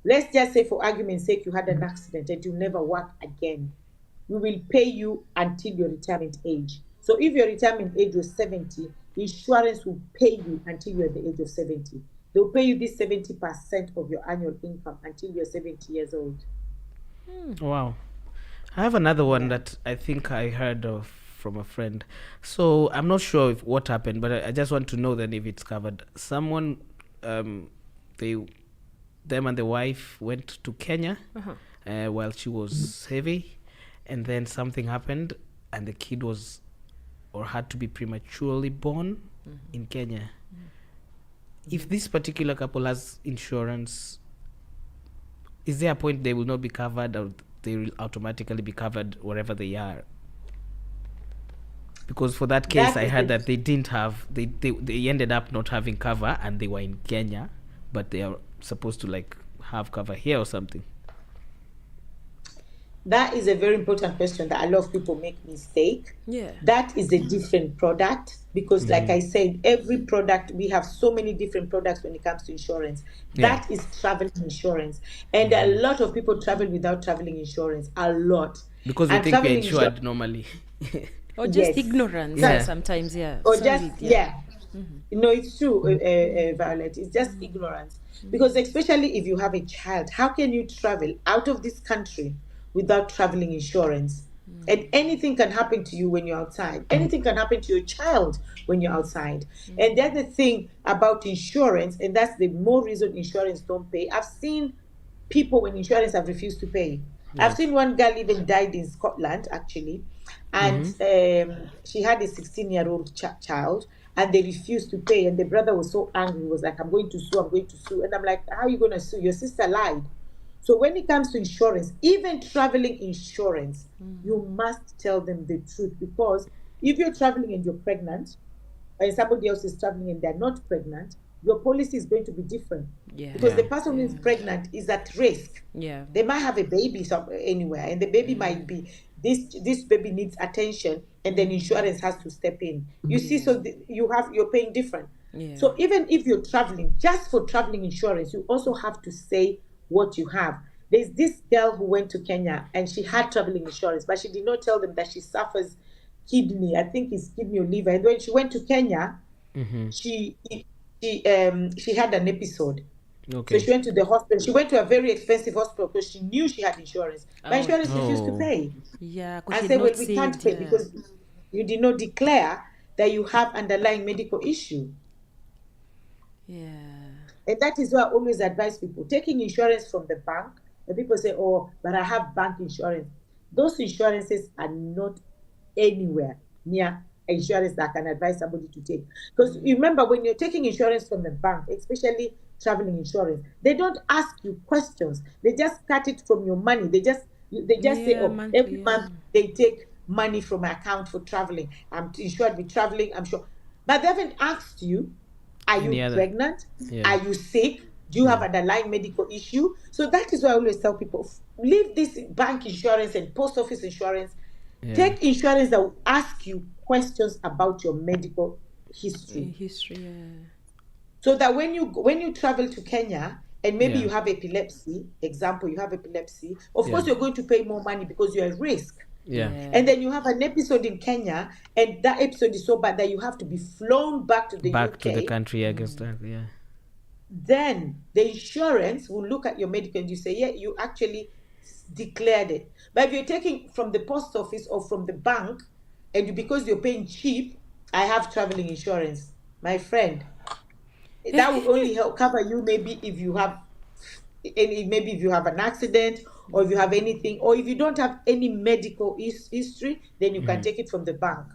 let's just say for argument's sake, you had an accident and you never work again. We will pay you until your retirement age. So if your retirement age was 70, insurance will pay you until you're at the age of 70. They'll pay you this 70% of your annual income until you're 70 years old. Wow. I have another one that I think I heard of from a friend. So I'm not sure if what happened, but I just want to know then if it's covered. Someone, them and the wife went to Kenya while she was heavy, and then something happened, and the kid was or had to be prematurely born in Kenya. If this particular couple has insurance, is there a point they will not be covered, or they will automatically be covered wherever they are? Because for that case, I heard that they didn't have, they ended up not having cover, and they were in Kenya, but they are supposed to like have cover here or something. That is a very important question that a lot of people make mistake. Yeah. That is a different product because, like I said, every product, we have so many different products when it comes to insurance. Yeah. That is travel insurance. And a lot of people travel without traveling insurance. A lot. Because we And think we're traveling insured normally. Or just Yes. ignorance Yeah. sometimes, yeah. or Sorry, just no, it's true, Violet, it's just ignorance because especially if you have a child, how can you travel out of this country without traveling insurance? And anything can happen to you when you're outside, anything can happen to your child when you're outside. And that's the thing about insurance, and that's the more reason insurance don't pay. I've seen people when insurance have refused to pay. I've seen one girl even died in Scotland actually, and she had a 16-year-old child, and they refused to pay. And the brother was so angry, he was like, I'm going to sue. And I'm like, how are you going to sue? Your sister lied. So when it comes to insurance, even traveling insurance, you must tell them the truth, because if you're traveling and you're pregnant, and somebody else is traveling and they're not pregnant, your policy is going to be different. Yeah. Because Yeah. the person who is pregnant is at risk. Yeah. They might have a baby anywhere, and the baby might be this baby needs attention, and then insurance has to step in. You see, so you're paying different. Yeah. So even if you're traveling, just for traveling insurance, you also have to say what you have. There's this girl who went to Kenya and she had traveling insurance, but she did not tell them that she suffers kidney. I think it's kidney or liver. And when she went to Kenya, she had an episode. Okay. So she went to the hospital. She went to a very expensive hospital because she knew she had insurance. But insurance refused to pay. Yeah. And said, well, we can't pay because you did not declare that you have underlying medical issue. Yeah. And that is why I always advise people taking insurance from the bank. And people say, oh, but I have bank insurance. Those insurances are not anywhere near insurance that I can advise somebody to take. Because remember, when you're taking insurance from the bank, especially traveling insurance, they don't ask you questions. They just cut it from your money. They just say, oh, monthly, every month they take money from my account for traveling. I'm insured with traveling, I'm sure. But they haven't asked you, are you pregnant? Yeah. Are you sick? Do you have underlying medical issue? So that is why I always tell people, leave this bank insurance and post office insurance. Yeah. Take insurance that will ask you questions about your medical history. Yeah. So that when you travel to Kenya and maybe Yeah. you have epilepsy, of course you're going to pay more money because you're at risk. Yeah. And then you have an episode in Kenya, and that episode is so bad that you have to be flown back to the UK. To the country, I guess. Yeah. Then the insurance will look at your medical and you say, yeah, you actually declared it. But if you're taking from the post office or from the bank, and because you're paying cheap, I have traveling insurance, my friend, that will only help cover you maybe if you have an accident, or if you have anything, or if you don't have any medical history, then you can take it from the bank.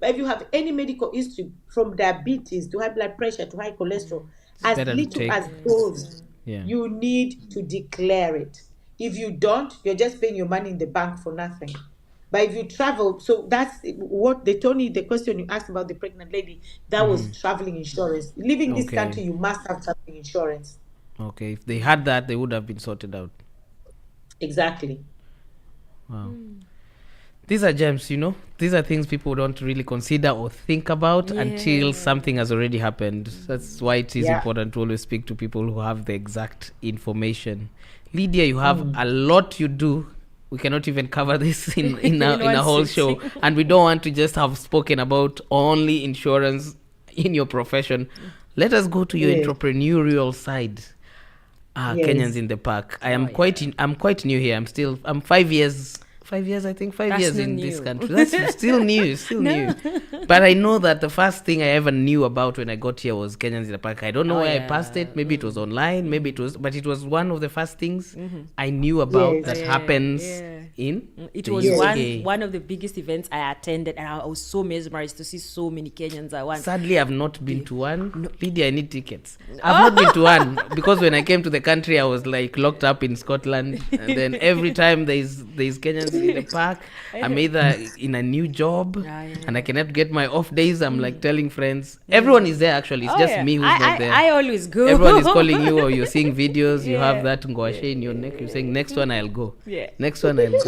But if you have any medical history, from diabetes to high blood pressure to high cholesterol, as little as those, you need to declare it. If you don't, you're just paying your money in the bank for nothing. But if you travel, so that's what the question you asked about the pregnant lady, that was traveling insurance. Leaving this country, you must have traveling insurance. Okay, if they had that, they would have been sorted out. Exactly. Wow. These are gems, you know. These are things people don't really consider or think about until something has already happened. That's why it is important to always speak to people who have the exact information. Lydia, you have a lot you do. We cannot even cover this in a whole show. And we don't want to just have spoken about only insurance in your profession. Let us go to your entrepreneurial side. Kenyans in the Park. I'm quite new here. I'm 5 years. 5 years, I think. 5 That's years not in new. this country. That's still new. New. But I know that the first thing I ever knew about when I got here was Kenyans in the Park. I don't know where I passed it. Maybe it was online. Maybe it was, but it was one of the first things I knew about that happens in. It the was UK. one of the biggest events I attended, and I was so mesmerized to see so many Kenyans at once. Sadly, I've not been to one. Lydia, I need tickets. I've not been to one because when I came to the country, I was like locked up in Scotland, and then every time there's Kenyans in the Park, I'm either in a new job and I cannot get my off days. I'm like telling friends, everyone is there actually. It's just me who's not there. I always go. Everyone is calling you, or you're seeing videos. You have that ngwashe in your neck. You're saying next one I'll go. Next one I'll go.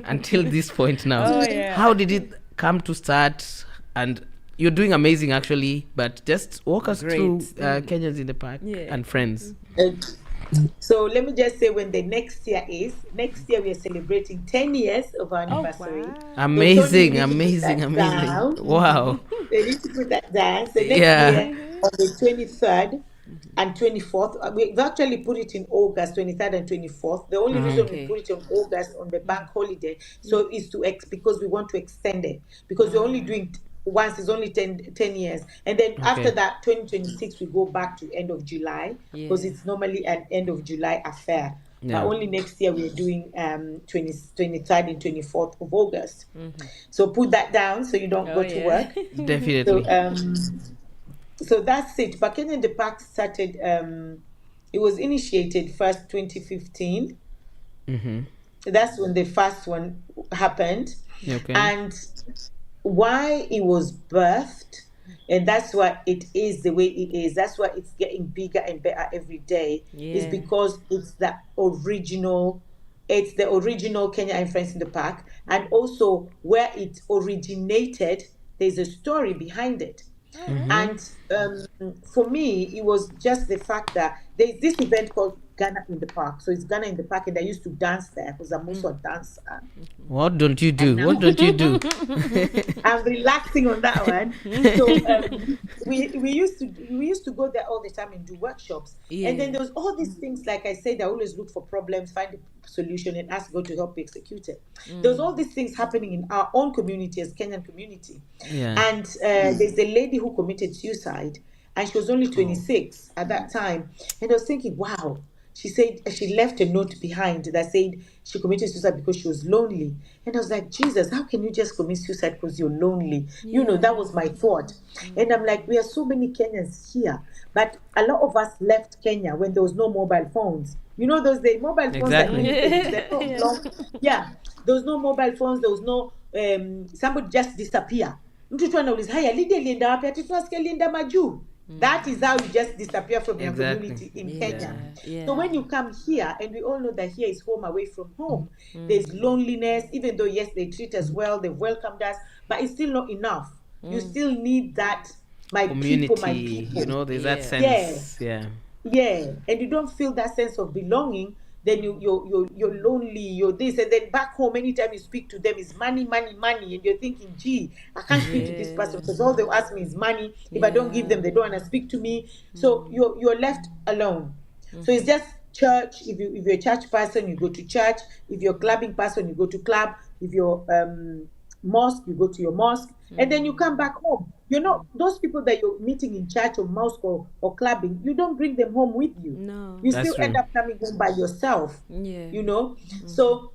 Until this point now, how did it come to start? And you're doing amazing actually, but just walk us through Kenyans in the Park and friends. So let me just say when the next year we are celebrating 10 years of our anniversary. Wow. Amazing. Wow. They need to put that down. So next year on the 23rd and 24th, we've actually put it in August, 23rd and 24th. The only reason we put it on August on the bank holiday, so is to because we want to extend it, because we're only doing once, is only 10 years, and then after that 2026 we go back to end of July, because it's normally an end of July affair. But only next year we're doing 23rd and 24th of August. So put that down so you don't go to work. Definitely. So that's it. But Kenya in the Park started, it was initiated first 2015. That's when the first one happened. And why it was birthed, and that's why it is the way it is, that's why it's getting bigger and better every day, is because it's the original Kenya and Friends in the Park. And also where it originated, there's a story behind it. And for me, it was just the fact that there's this event called Ghana in the Park. So it's Ghana in the Park, and I used to dance there because I'm also a dancer. What don't you do? What don't you do? I'm relaxing on that one. So we used to go there all the time and do workshops. And then there was all these things, like I said, I always look for problems, find a solution, and ask God to help me execute it. There was all these things happening in our own community, as Kenyan community. And there's a lady who committed suicide, and she was only 26 at that time. And I was thinking, wow. She said she left a note behind that said she committed suicide because she was lonely. And I was like, Jesus, how can you just commit suicide because you're lonely? You know, that was my thought. And I'm like, we are so many Kenyans here, but a lot of us left Kenya when there was no mobile phones. You know, those days, mobile phones. There was no mobile phones. There was no, somebody just disappear. Mtu tu anauliza, haya, Lydia alienda wapi? Ati tunasikia alienda majuu. That is how you just disappear from your community in Kenya. So when you come here, and we all know that here is home away from home, there's loneliness, even though, yes, they treat us well, they've welcomed us, but it's still not enough. You still need that, my community, people, my people. You know, there's that sense. And you don't feel that sense of belonging, then you're lonely, you're this, and then back home, anytime you speak to them is money, and you're thinking, gee, I can't speak to this person because all they ask me is money. If I don't give them, they don't want to speak to me. So you're left alone. So it's just church. If you're a church person, you go to church. If you're a clubbing person, you go to club. If you're mosque, you go to your mosque, and then you come back home. You're not those people that you're meeting in church or mosque or clubbing. You don't bring them home with you. No, you still end up coming home by yourself. You know. So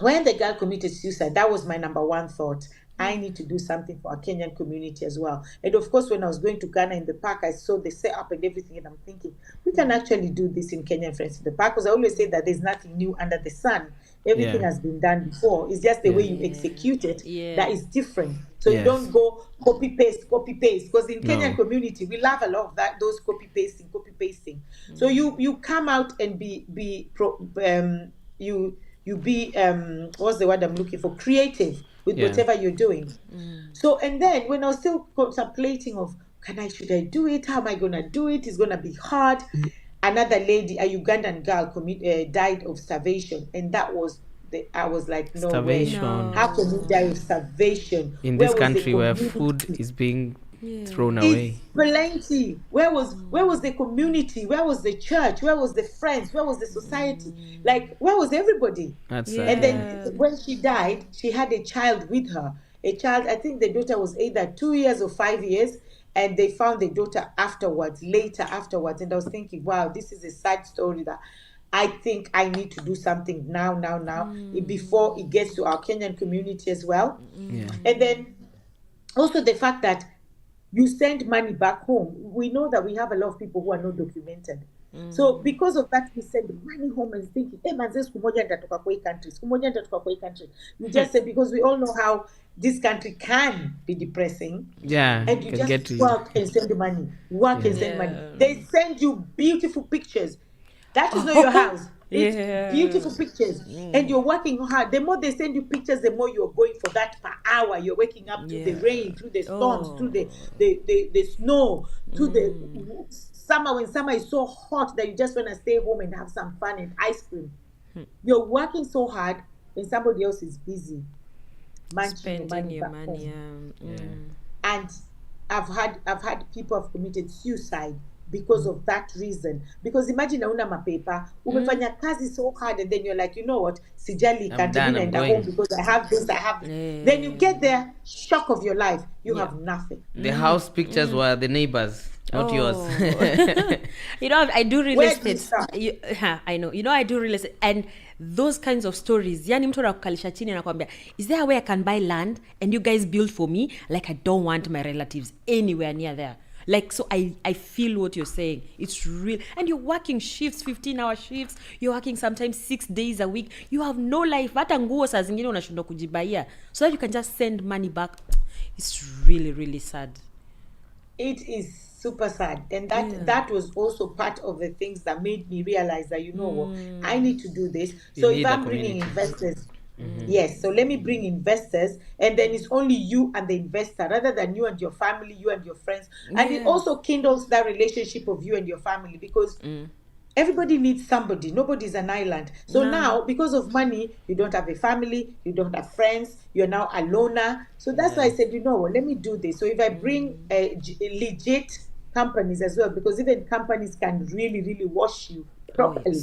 when the girl committed suicide, that was my number one thought. I need to do something for our Kenyan community as well. And of course, when I was going to Ghana in the Park, I saw the setup and everything, and I'm thinking, we can actually do this in Kenyan Friends in the Park, because I always say that there's nothing new under the sun. Everything has been done before. It's just the way you execute it that is different. So you don't go copy paste, because in Kenyan community, we love a lot of that, those copy pasting. So you come out and you be what's the word I'm looking for? Creative with Yeah. whatever you're doing. So, and then when I was still contemplating of, should I do it? How am I gonna do it? It's gonna be hard. Another lady, a Ugandan girl, died of starvation, and that was I was like, no way. Starvation. How can you die of starvation? In Where this was the country where community? food is being thrown away. It's plenty. Where was the community? Where was the church? Where was the friends? Where was the society? Like, where was everybody? That's And then when she died, she had a child with her. A child, I think the daughter was either 2 years or 5 years, and they found the daughter later afterwards. And I was thinking, wow, this is a sad story that I think I need to do something now, before it gets to our Kenyan community as well. Yeah. And then also the fact that you send money back home. We know that we have a lot of people who are not documented. So because of that, we send money home and thinking, hey, man, siku moja nitatoka kwa hii country. Siku moja nitatoka kwa hii country. You just say, because we all know how this country can be depressing. Yeah. And you can get just to work and send money. Work and send money. They send you beautiful pictures. That is not your house. It's beautiful pictures. And you're working hard. The more they send you pictures, the more you're going for that per hour. You're waking up to the rain, through the storms, through the snow, through the summer, when summer is so hot that you just want to stay home and have some fun and ice cream. You're working so hard when somebody else is busy munching Spending your money back home. And I've had people have committed suicide because of that reason. Because imagine hauna mapepa, umefanya kazi so hard, and then you're like, you know what, sijali I'm done, I'm and home going. because I have this, I have this. Then you get there, shock of your life, you have nothing. The house pictures were the neighbors, not yours. You know, I do real Where do you estate. start? I know. You know, I do real estate. And those kinds of stories, yani mtu anakukalisha chini anakuambia, is there a way I can buy land and you guys build for me? Like, I don't want my relatives anywhere near there. Like, so I feel what you're saying. It's real. And you're working shifts, 15-hour shifts. You're working sometimes 6 days a week. You have no life. Hata nguo saa zingine unashindwa kujibaia. So that you can just send money back. It's really, really sad. It is super sad. And that was also part of the things that made me realize that, you know what, I need to do this. You So need if a I'm bringing community. investors, yes, so let me bring investors, and then it's only you and the investor rather than you and your family, you and your friends. And it also kindles that relationship of you and your family, because everybody needs somebody. Nobody's an island. So now, because of money, you don't have a family, you don't have friends, you're now a loner. So that's why I said, you know what, let me do this. So if I bring legit companies as well, because even companies can really, really wash you properly.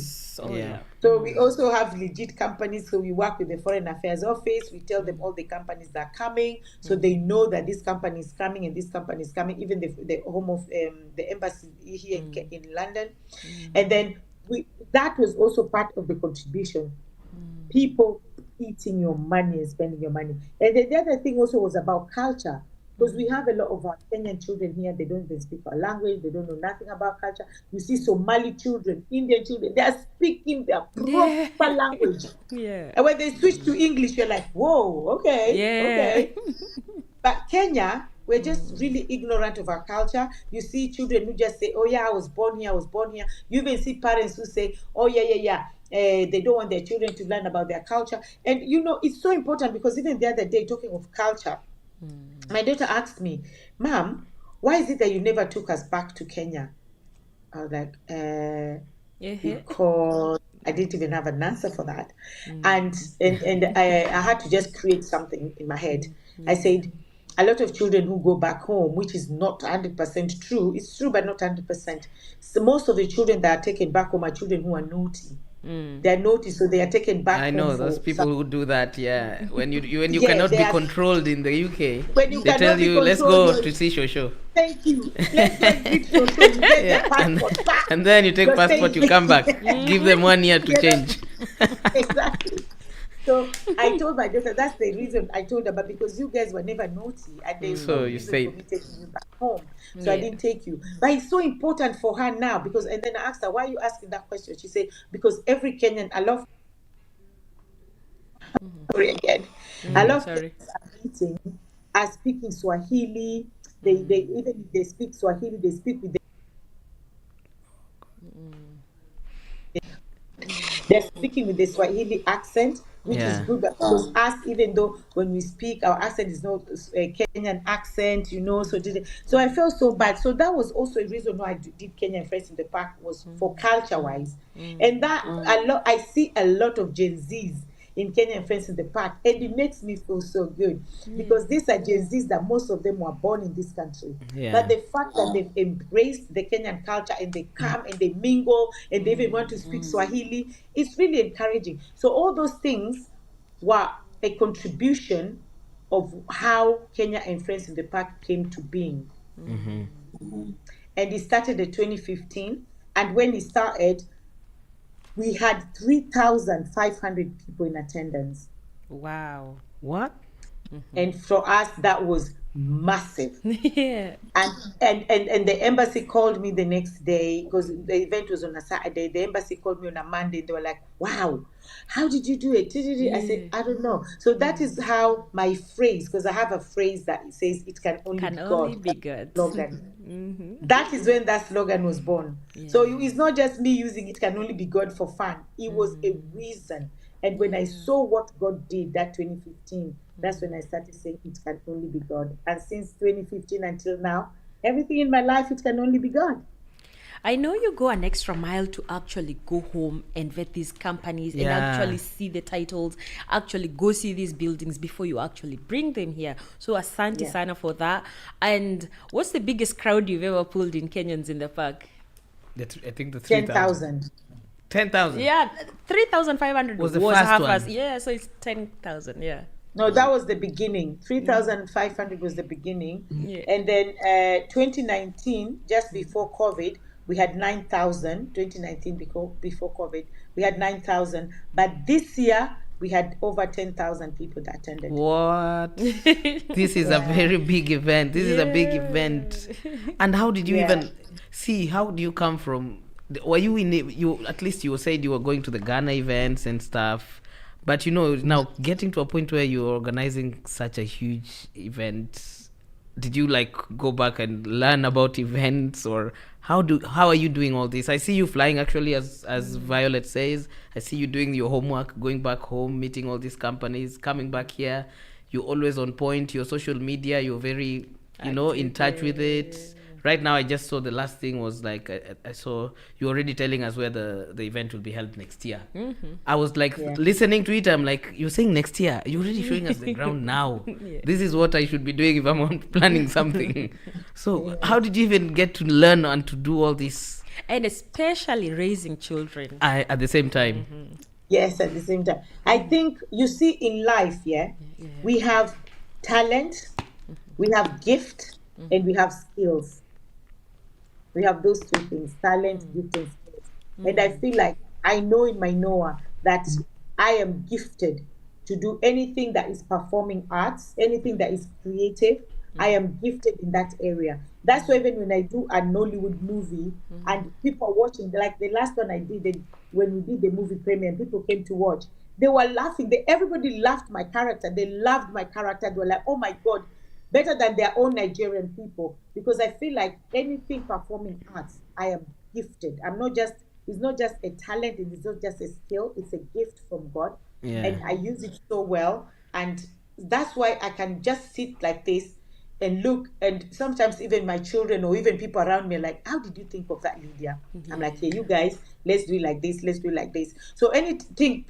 Yeah. So we also have legit companies. So we work with the Foreign Affairs Office. We tell them all the companies that are coming, so they know that this company is coming and this company is coming. Even the home of the embassy here in London, and then that was also part of the contribution. People eating your money and spending your money. And then the other thing also was about culture. Because we have a lot of our Kenyan children here, they don't even speak our language, they don't know nothing about culture. You see Somali children, Indian children, they are speaking their proper language. And when they switch to English, you're like, whoa, okay. But Kenya, we're just really ignorant of our culture. You see children who just say, oh yeah, I was born here. You even see parents who say, oh yeah. They don't want their children to learn about their culture. And you know, it's so important, because even the other day, talking of culture, my daughter asked me, Mom, why is it that you never took us back to Kenya? I was like, because I didn't even have an answer for that. And I had to just create something in my head. I said, a lot of children who go back home, which is not 100% true, it's true, but not 100%. So most of the children that are taken back home are children who are naughty. They're naughty, so they are taken back. I know home those for people some- who do that. Yeah, when you Yeah, cannot they be are- controlled in the UK, When you they cannot tell be you, let's controlled, go you're- to see Shosho. Thank you. Let's get this so you get Yeah, the passport back. and then you take You're passport, saying- you come back, give them 1 year to Yeah, change. Exactly. So I told my daughter, that's the reason I told her, but because you guys were never naughty, and they So no you reason stayed. for me taking you back home. So I didn't take you. But it's so important for her now, because, and then I asked her, why are you asking that question? She said, because every Kenyan, I love sorry again. I love sorry. Kenyans are meeting, are speaking Swahili. They even if they speak Swahili, they speak with they're speaking with the Swahili accent, which is Yeah. good because us, even though when we speak, our accent is not a Kenyan accent, so I felt so bad. So that was also a reason why I did Kenyan Friends in the Park, was for culture wise, and that I see a lot of Gen Zs in Kenyan Friends in the Park, and it makes me feel so good because these are Gen Zs that most of them were born in this country. Yeah. But the fact that they've embraced the Kenyan culture and they come and they mingle and they even want to speak Swahili, it's really encouraging. So all those things were a contribution of how Kenya and Friends in the Park came to being. And it started in 2015. And when it started, we had 3,500 people in attendance. Wow. What? And for us, that was massive. Yeah. And the embassy called me the next day because the event was on a Saturday. The embassy called me on a Monday. They were like, "Wow, how did you do it?" I said, "I don't know." So that is how my phrase, because I have a phrase that says, "It can only Can be only God." be good. Slogan. That is when that slogan was born. So it's not just me using "it can only be God" for fun. It was a reason. And when I saw what God did that 2015, that's when I started saying it can only be God. And since 2015 until now, everything in my life, it can only be God. I know you go an extra mile to actually go home and vet these companies and actually see the titles, actually go see these buildings before you actually bring them here. So asante sana for that. And what's the biggest crowd you've ever pulled in Kenyans in the park? I think the 10,000. 10,000. Yeah, 3,500 Was the half first us. one. Yeah, so it's 10,000. Yeah. No, that was the beginning. 3,500 was the beginning. Yeah. And then 2019, just before COVID, we had 9,000. 2019, before COVID, we had 9,000. But this year, we had over 10,000 people that attended. What? This is a very big event. This is a big event. And how did you even see? How do you come from? Were you you at least you said you were going to the Ghana events and stuff, but now getting to a point where you're organizing such a huge event, did you like go back and learn about events, or how are you doing all this? I see you flying actually, as Violet says. I see you doing your homework, going back home, meeting all these companies, coming back here. You're always on point. Your social media, you're very in touch with it. Right now, I just saw the last thing was like, I saw you already telling us where the event will be held next year. I was like listening to it. I'm like, you're saying next year? You're already showing us the ground now. This is what I should be doing if I'm planning something. So how did you even get to learn and to do all this? And especially raising children. At the same time. Yes, at the same time. I think you see in life, we have talent, we have gift, and we have skills. We have those two things, talent, gift, and skills. And I feel like I know in my Noah that I am gifted to do anything that is performing arts, anything that is creative. I am gifted in that area. That's why even when I do a Nollywood movie and people are watching, like the last one I did, when we did the movie premiere, and people came to watch, they were laughing. Everybody laughed my character. They loved my character. They were like, "Oh my God," better than their own Nigerian people, because I feel like anything performing arts, I am gifted. It's not just a talent, it's not just a skill, it's a gift from God. And I use it so well. And that's why I can just sit like this and look, and sometimes even my children or even people around me are like, "How did you think of that, Lydia?" I'm like, "Hey, you guys, let's do it like this, let's do it like this." So anything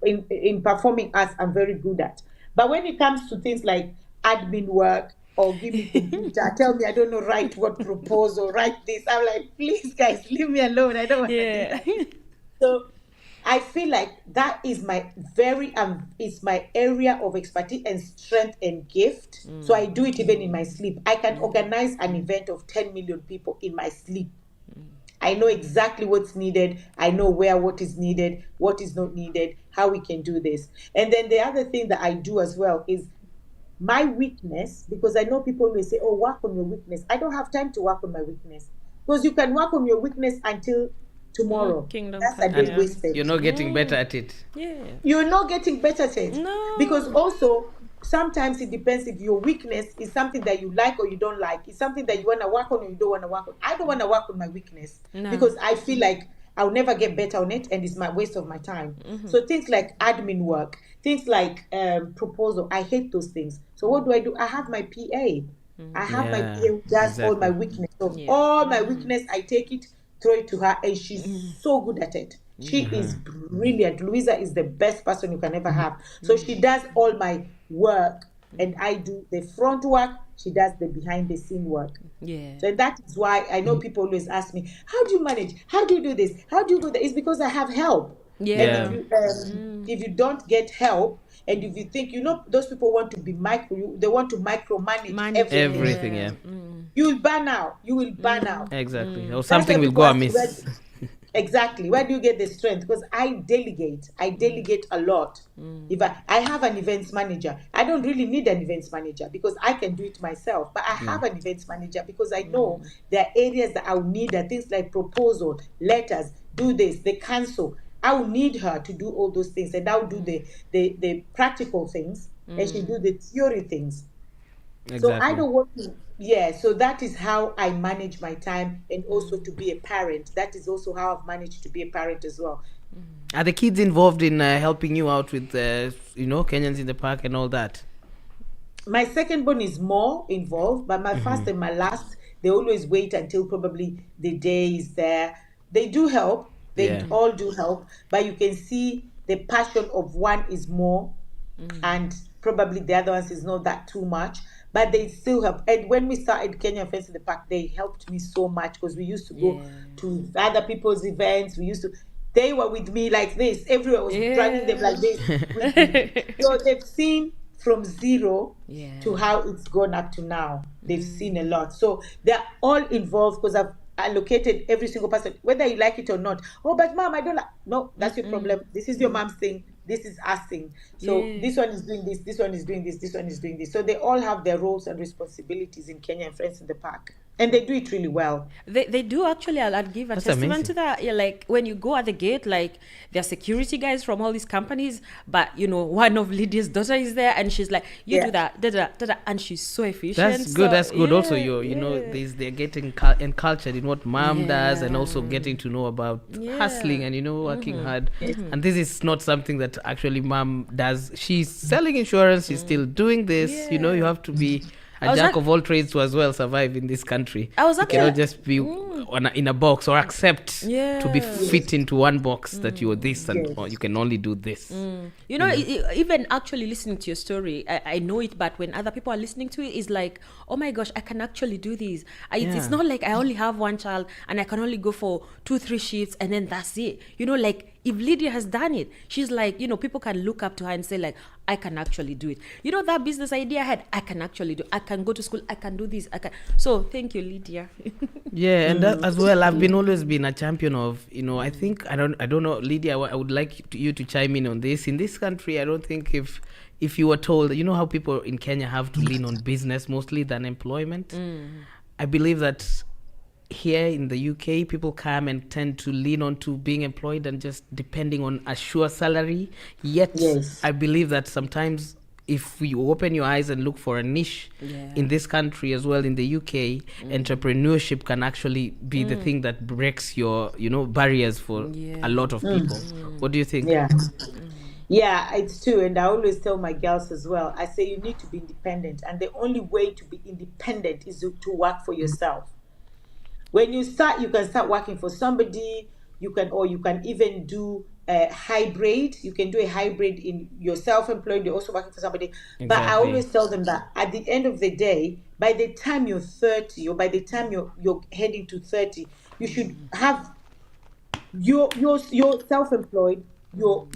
in performing arts, I'm very good at. But when it comes to things like admin work, or give me computer, tell me I don't know write what proposal, write this, I'm like, "Please guys, leave me alone. I don't want to do that." So I feel like that is my it's my area of expertise and strength and gift. So I do it even in my sleep. I can organize an event of 10 million people in my sleep. I know exactly what's needed. I know what is needed, what is not needed, how we can do this. And then the other thing that I do as well is my weakness, because I know people will say, "Oh, work on your weakness." I don't have time to work on my weakness, because you can work on your weakness until tomorrow. That's a day wasted. You're not getting better at it. You're not getting better at it. No. Because also, sometimes it depends if your weakness is something that you like or you don't like. It's something that you want to work on or you don't want to work on. I don't want to work on my weakness because I feel like I'll never get better on it, and it's my waste of my time. So things like admin work, things like proposal, I hate those things. So what do? I have my PA. I have my Yeah, PA who does all my exactly. weakness. So Yeah. all my weakness, I take it, throw it to her, and she's so good at it. She is brilliant. Louisa is the best person you can ever have. So she does all my work, and I do the front work. She does the behind the scene work. Yeah. So that is why I know people always ask me, how do you manage? How do you do this? How do you do that? It's because I have help. Yeah. And if you don't get help, and if you think, those people want to be they want to micromanage Everything, yeah. you will burn out. You will burn out. Exactly. Or That's something why will people go ask me, amiss. exactly. Where do you get the strength? Because I delegate a lot. If I have an events manager, I don't really need an events manager because I can do it myself. But I have an events manager because I know there are areas that I will need her, things like proposal, letters, do this, the council. I will need her to do all those things, and I'll do the practical things, and she do the theory things. So I don't want to, so that is how I manage my time, and also to be a parent. That is also how I've managed to be a parent as well. Are the kids involved in helping you out with, Kenyans in the Park and all that? My second born is more involved, but my first and my last, they always wait until probably the day is there. They do help. They all do help, but you can see the passion of one is more, and probably the other ones is not that too much, but they still help. And when we started Kenya Friends in the Park, they helped me so much because we used to go to other people's events. They were with me like this. Everyone was dragging them like this. With me. So they've seen from zero to how it's gone up to now. They've seen a lot. So they're all involved because I've allocated every single person, whether you like it or not. Oh, but mom, I don't like. No, that's your problem. This is your mom's thing. This is us thing. So this one is doing this one is doing this one is doing this. So they all have their roles and responsibilities in Kenya and Friends in the Park. And they do it really well. They do actually. I'll give a testament to that. Yeah, like when you go at the gate, like there are security guys from all these companies, but one of Lydia's daughter is there, and she's like, "You do that, and she's so efficient." That's good. That's good. Also, they're getting encultured in what mom does, and also getting to know about hustling and working hard. And this is not something that actually mom does. She's selling insurance. She's still doing this. You have to be a jack of all trades to as well survive in this country. You cannot just be in a box or accept to be fit into one box that you're this or you can only do this. Even actually listening to your story, I know it, but when other people are listening to it, it's like, oh my gosh, I can actually do this. It's not like I only have one child and I can only go for 2-3 shifts and then that's it. Like if Lydia has done it, she's like, people can look up to her and say like, I can actually do it. that business idea I had, I can actually do. I can go to school. I can do this. So thank you, Lydia. Yeah, and that as well, I've always been a champion of, I think, I don't know, Lydia, I would like you to chime in on this. In this country, I don't think if you were told, how people in Kenya have to lean on business mostly than employment. I believe that here in the UK, people come and tend to lean on to being employed and just depending on a sure salary. Yet, I believe that sometimes if you open your eyes and look for a niche in this country as well, in the UK, entrepreneurship can actually be the thing that breaks your, barriers for a lot of people. What do you think? Yeah, it's true. And I always tell my girls as well, I say you need to be independent. And the only way to be independent is to work for yourself. When you start, you can start working for somebody. You can even do a hybrid. You can do a hybrid in you're self-employed. You're also working for somebody. Exactly. But I always tell them that at the end of the day, by the time you're 30 or by the time you're heading to 30, you should have you're self-employed. You're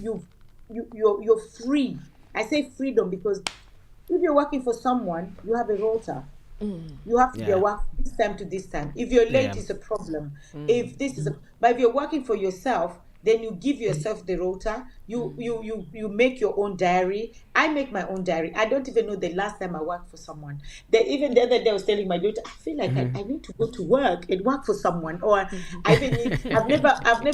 free. I say freedom because if you're working for someone, you have a rota. You have to be at work this time to this time. If you're late, it's a problem. If but if you're working for yourself, then you give yourself the rota. You make your own diary. I make my own diary. I don't even know the last time I worked for someone. Even the other day I was telling my daughter, I feel like I need to go to work and work for someone. Or I've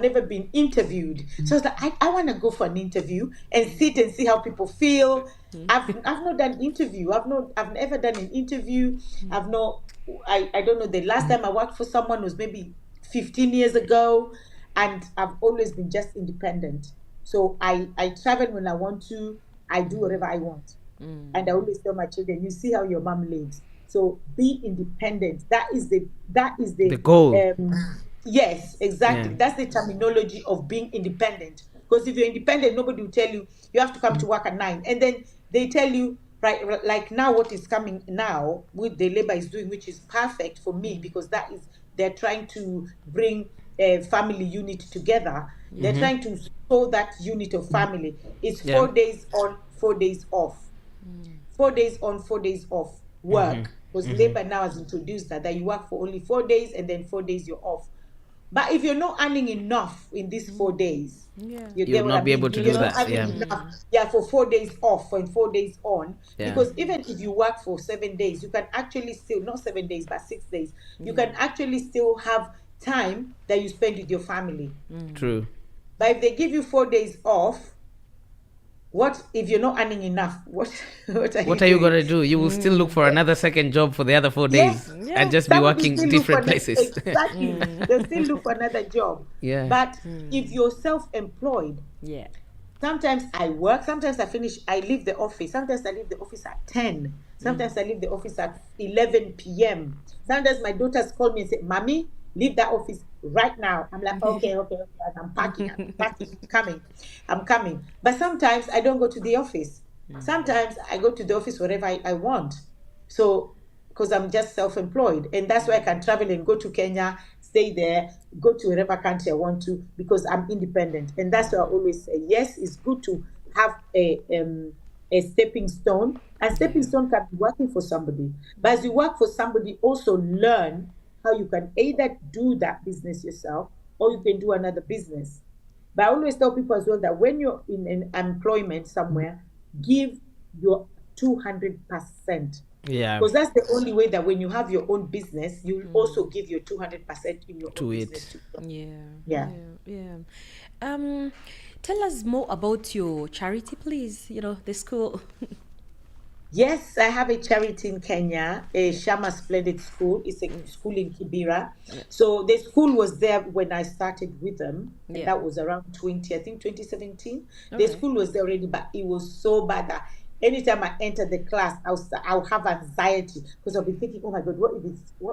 never been interviewed. So I was like, I want to go for an interview and sit and see how people feel. I've not done interview. I've never done an interview. I don't know. The last time I worked for someone was maybe 15 years ago, and I've always been just independent. So I travel when I want to, I do whatever I want. And I always tell my children, you see how your mom lives. So be independent. That is the goal. Yes, exactly. Yeah. That's the terminology of being independent. Because if you're independent, nobody will tell you you have to come to work at 9. And then they tell you, right, like now what is coming now, with the Labour is doing, which is perfect for me, because that is, they're trying to bring a family unit together. They're trying to show that unit of family. It's 4 days on, 4 days off. 4 days on, 4 days off work. Because Labour now has introduced that you work for only 4 days and then 4 days you're off. But if you're not earning enough in these 4 days, you You'll not be able to do that. Yeah, for 4 days off and 4 days on. Because even if you work for 7 days, you can actually still, not 7 days, but 6 days, you can actually still have time that you spend with your family. True. But if they give you 4 days off, what if you're not earning enough? What are you going to do? You will still look for another second job for the other 4 days and just be working different places. Exactly. They'll still look for another job. Yeah. But if you're self-employed, sometimes I work, sometimes I leave the office. Sometimes I leave the office at 10. Sometimes I leave the office at 11 p.m. Sometimes my daughters call me and say, Mommy, leave that office right now. I'm like, okay. And I'm packing, I'm coming. But sometimes I don't go to the office. Sometimes I go to the office wherever I want. So, because I'm just self-employed. And that's why I can travel and go to Kenya, stay there, go to wherever country I want to, because I'm independent. And that's why I always say, yes, it's good to have a stepping stone. A stepping stone can be working for somebody. But as you work for somebody, also learn how you can either do that business yourself or you can do another business. But I always tell people as well that when you're in an employment somewhere, give your 200%. Yeah. Because that's the only way that when you have your own business, you'll also give your 200% in your own business. Yeah. Tell us more about your charity, please. The school. Yes, I have a charity in Kenya, a Shama Splendid School. It's a school in Kibera. So the school was there when I started with them. And that was around 2017. The school was there already, but it was so bad that anytime I enter the class, I'll have anxiety because I'll be thinking, oh my God, what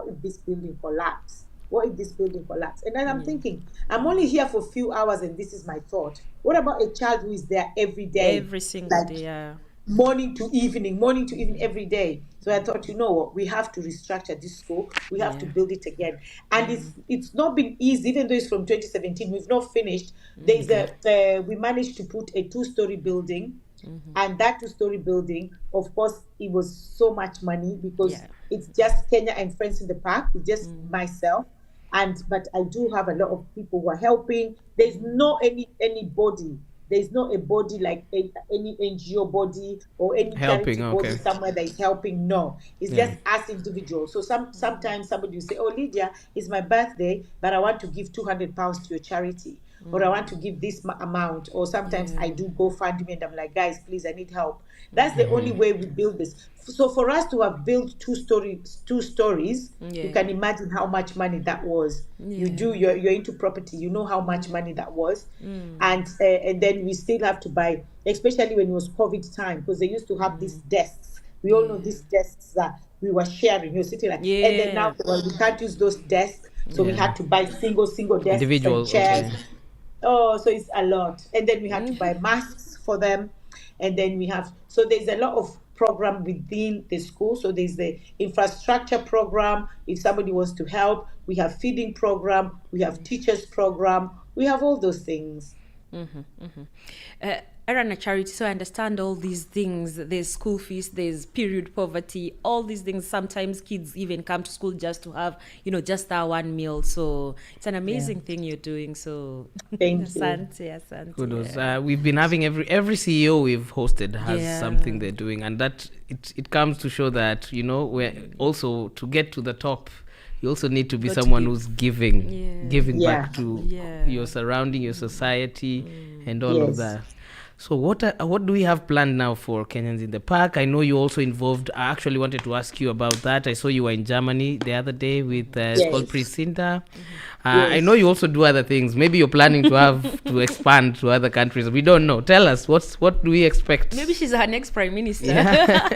if this building collapse? What if this building collapse? And then I'm thinking, I'm only here for a few hours and this is my thought. What about a child who is there every day? Every single day, morning to evening every day. So I thought, you know what, we have to restructure this school. We have to build it again. And it's not been easy, even though it's from 2017. We've not finished. We managed to put a 2-story building. And that 2-story building, of course, it was so much money because it's just Kenya and Friends in the Park. It's just myself. But I do have a lot of people who are helping. There's no anybody. There's not a body like any NGO body or any charity body somewhere that is helping. No, it's just us individuals. So sometimes somebody will say, oh, Lydia, it's my birthday, but I want to give £200 to your charity. Or I want to give this amount. Or sometimes I do GoFundMe and I'm like, guys, please, I need help. That's the only way we build this. So for us to have built two stories, you can imagine how much money that was. You're into property, you know how much money that was. And then we still have to buy, especially when it was COVID time, because they used to have these desks. We all know these desks that we were sharing. You're sitting like, and then now we can't use those desks. So we had to buy single desks, individual and chairs. Oh, so it's a lot. And then we had to buy masks for them. And then so there's a lot of program within the school. So there's the infrastructure program. If somebody wants to help, we have feeding program, we have teachers program, we have all those things. I run a charity, so I understand all these things. There's school fees, there's period poverty, all these things. Sometimes kids even come to school just to have, just that one meal. So it's an amazing thing you're doing. So thank you. Asante. Kudos. We've been having every CEO we've hosted has something they're doing, and that it comes to show that we're also, to get to the top, you also need to be someone who's giving back to your surrounding, your society, and all of that. So what do we have planned now for Kenyans in the Park? I know you also involved. I actually wanted to ask you about that. I saw you were in Germany the other day with it's called Precinta. I know you also do other things. Maybe you're planning to have to expand to other countries. We don't know. Tell us what do we expect? Maybe she's our next prime minister. Yeah.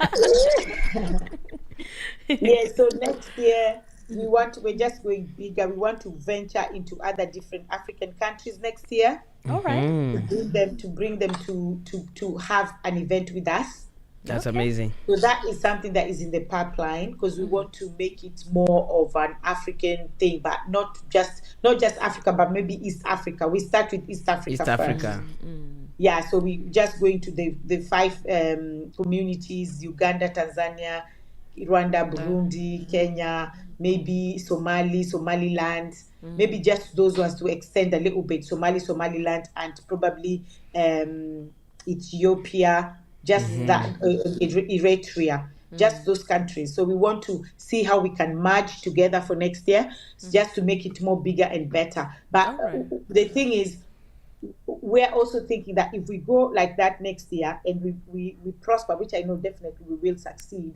Yeah. So next year we're just going bigger. We want to venture into other different African countries next year. All right. To bring them to have an event with us. That's amazing. So that is something that is in the pipeline, because we want to make it more of an African thing, but not just Africa, but maybe East Africa. We start with East Africa first. Yeah, so we just going to the 5 communities: Uganda, Tanzania, Rwanda, Burundi, Kenya, maybe Somaliland, maybe just those ones to extend a little bit, Somaliland, and probably Ethiopia, just that, Eritrea, just those countries. So we want to see how we can merge together for next year, just to make it more bigger and better. But the thing is, we're also thinking that if we go like that next year and we prosper, which I know definitely we will succeed,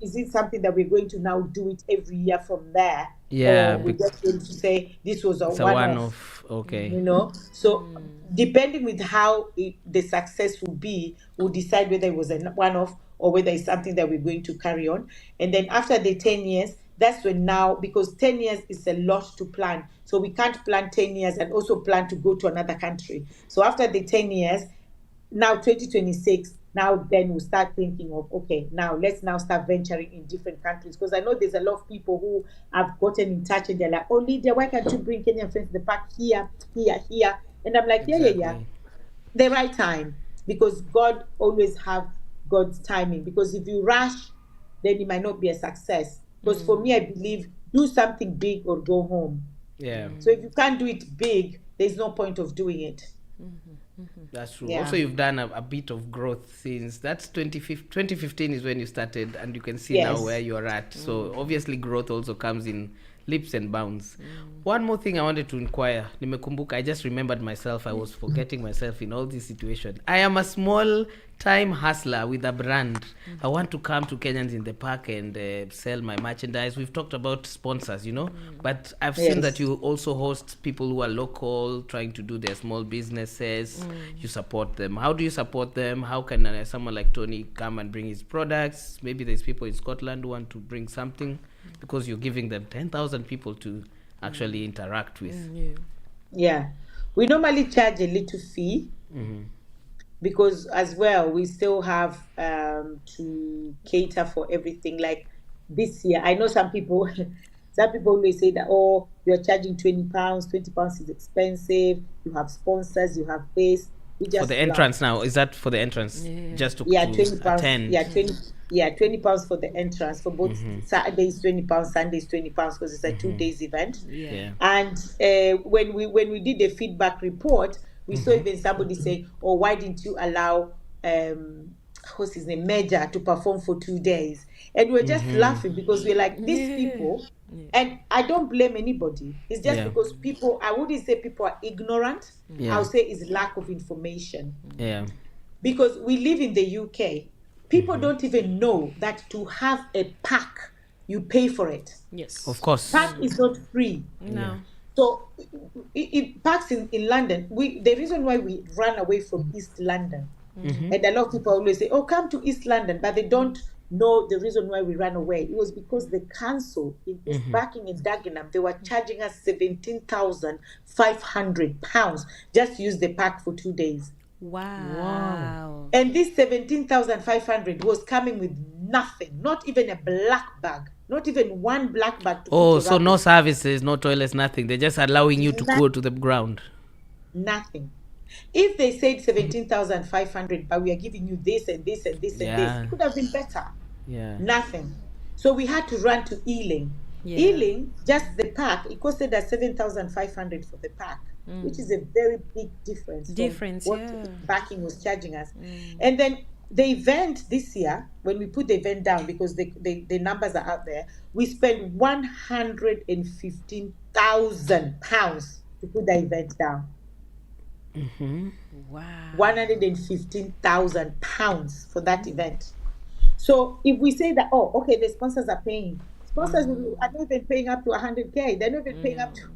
is it something that we're going to now do it every year from there? Yeah, or we're just going to say this was a one-off. Okay. You know, so depending with how the success will be, we'll decide whether it was a one-off or whether it's something that we're going to carry on. And then after the 10 years, that's when now, because 10 years is a lot to plan. So we can't plan 10 years and also plan to go to another country. So after the 10 years, now 2026, now then we'll start thinking of, okay, now let's now start venturing in different countries. Because I know there's a lot of people who have gotten in touch and they're like, oh, Lydia, why can't you bring Kenyan friends to the park here? And I'm like, yeah. The right time. Because God always have God's timing. Because if you rush, then it might not be a success. Because for me, I believe, do something big or go home. Yeah. So if you can't do it big, there's no point of doing it. That's true. Yeah. Also, you've done a bit of growth since that's 2015 is when you started, and you can see now where you are at. So obviously growth also comes in leaps and bounds. One more thing I wanted to inquire. Nimekumbuka, I just remembered myself. I was forgetting myself in all this situation. I am a small time hustler with a brand. I want to come to Kenyans in the Park and sell my merchandise. We've talked about sponsors, but I've seen that you also host people who are local, trying to do their small businesses. You support them. How do you support them? How can someone like Tony come and bring his products? Maybe there's people in Scotland who want to bring something, because you're giving them 10,000 people to actually interact with. Yeah. We normally charge a little fee, because as well, we still have to cater for everything. Like this year, I know some people always say that, oh, you're charging £20 is expensive, you have sponsors, you have this. We just for the entrance now, is that for the entrance? Just to £20. attend? £20 for the entrance. For both Saturdays £20, Sundays £20, because it's a 2 days event. And when we did the feedback report, we saw even somebody say, oh, why didn't you allow what's his name, Major, to perform for 2 days? And we're just laughing, because we're like, these people, and I don't blame anybody. It's just because people, I wouldn't say people are ignorant. I'll say it's lack of information. Because we live in the UK. People don't even know that to have a pack, you pay for it. Yes. Of course. Pack is not free. No. So it packs in London. The reason why we ran away from East London, and a lot of people always say, oh, come to East London, but they don't know the reason why we ran away. It was because the council back in Dagenham, they were charging us £17,500 just to use the park for 2 days. Wow. And this 17,500 was coming with nothing, not even a black bag, not even one black bag. So no services, no toilets, nothing. They're just allowing you to go to the ground. Nothing. If they said 17,500, but we are giving you this and this and this and this, it could have been better. Nothing. So we had to run to Ealing. Ealing, just the park, it costed us 7,500 for the park. Which is a very big difference. What backing was charging us. And then the event this year, when we put the event down, because the numbers are out there, we spent £115,000 to put the event down. Wow. £115,000 for that event. So if we say that, oh, okay, the sponsors are paying. Sponsors are not even paying up to 100K. They're not even paying up to,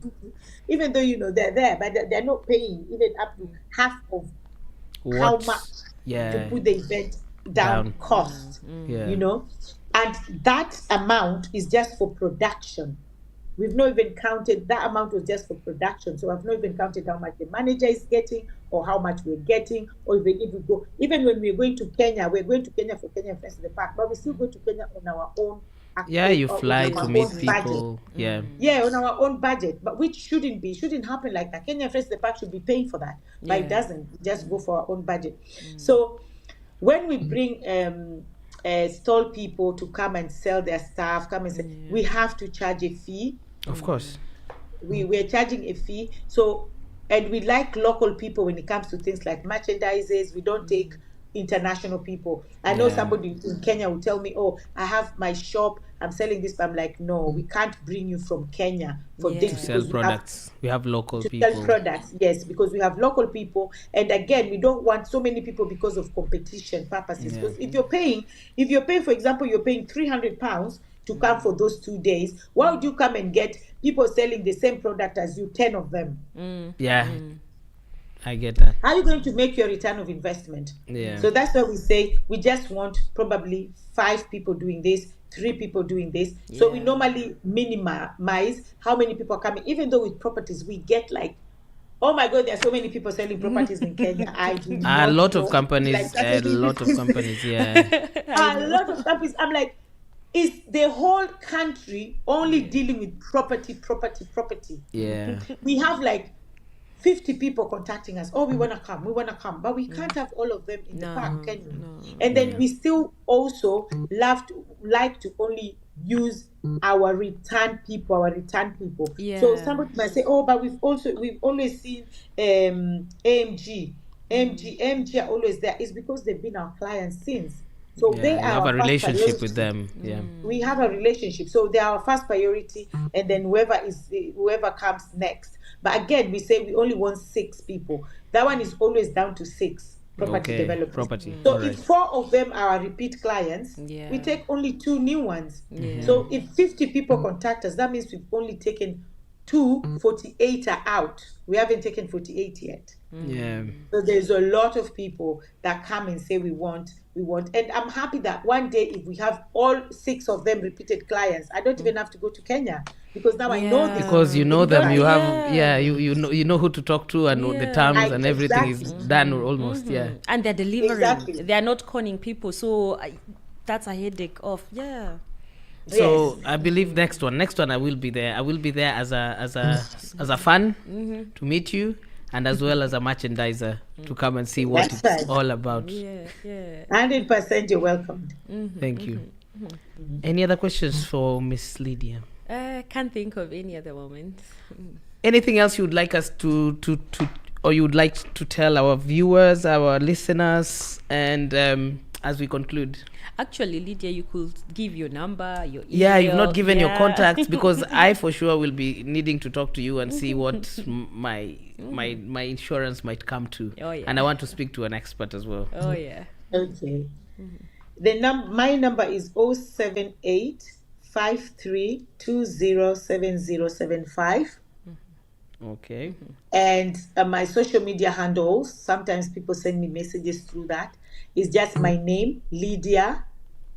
even though, they're there, but they're not paying even up to half of how much to put the event down cost, and that amount is just for production. We've not even counted, that amount was just for production. So I've not even counted how much the manager is getting or how much we're getting, or even if we go, even when we're going to Kenya, we're going to Kenya for Kenya Friends of the Park, but we still go to Kenya on our own. You fly to meet people. Budget. On our own budget, but which shouldn't happen like that. Kenya Friends of the Park should be paying for that, but it doesn't. We just go for our own budget. So when we bring stall people to come and sell their stuff, come and say, we have to charge a fee. Of course. We're charging a fee. So, and we like local people when it comes to things like merchandises. We don't take international people. I know somebody in Kenya will tell me, oh, I have my shop, I'm selling this, but I'm like, no, we can't bring you from Kenya for this. To sell products. We have local people. Sell products, yes, because we have local people. And again, we don't want so many people because of competition purposes. Because if you're paying, for example, you're paying £300 to come for those 2 days, why would you come and get people selling the same product as you, 10 of them? I get that. How are you going to make your return of investment? So that's why we say we just want probably 5 people doing this, 3 people doing this. So we normally minimize how many people are coming. Even though with properties we get like, oh my God, there are so many people selling properties in Kenya. I do a lot of companies. A lot of companies. I'm like, is the whole country only dealing with property? We have like 50 people contacting us. Oh, we want to come, but we can't have all of them in the park, can we? And then we still also like to only use our return people. So somebody might say, oh, but we've always seen AMG are always there. It's because they've been our clients since. So they have a relationship with them. We have a relationship, so they are our first priority, and then whoever comes next. But again, we say we only want 6 people. That one is always down to 6 property developers. So if 4 of them are repeat clients, we take only 2 new ones. So if 50 people contact us, that means we've only taken 48 are out. We haven't taken 48 yet. So there's a lot of people that come and say we want, and I'm happy that one day if we have all 6 of them repeated clients, I don't even have to go to Kenya, because now I know this. Because you know them, you have you know who to talk to, and the terms and everything is done almost. And they're delivering. They're not conning people, so that's a headache of So I believe next one I will be there. I will be there as a fan to meet you, and as well as a merchandiser to come and see what it's all about. 100% you're welcome. Thank you. Any other questions for Miss Lydia? Can't think of any other moment. Anything else you would like us to or you would like to tell our viewers, our listeners, and as we conclude? Actually, Lydia, you could give your number, your email. Yeah, you've not given your contacts, because I for sure will be needing to talk to you and see what my insurance might come to. And I want to speak to an expert as well. Okay. My number is 078-5320-7075. Okay. And my social media handles, sometimes people send me messages through that. It's just my name, Lydia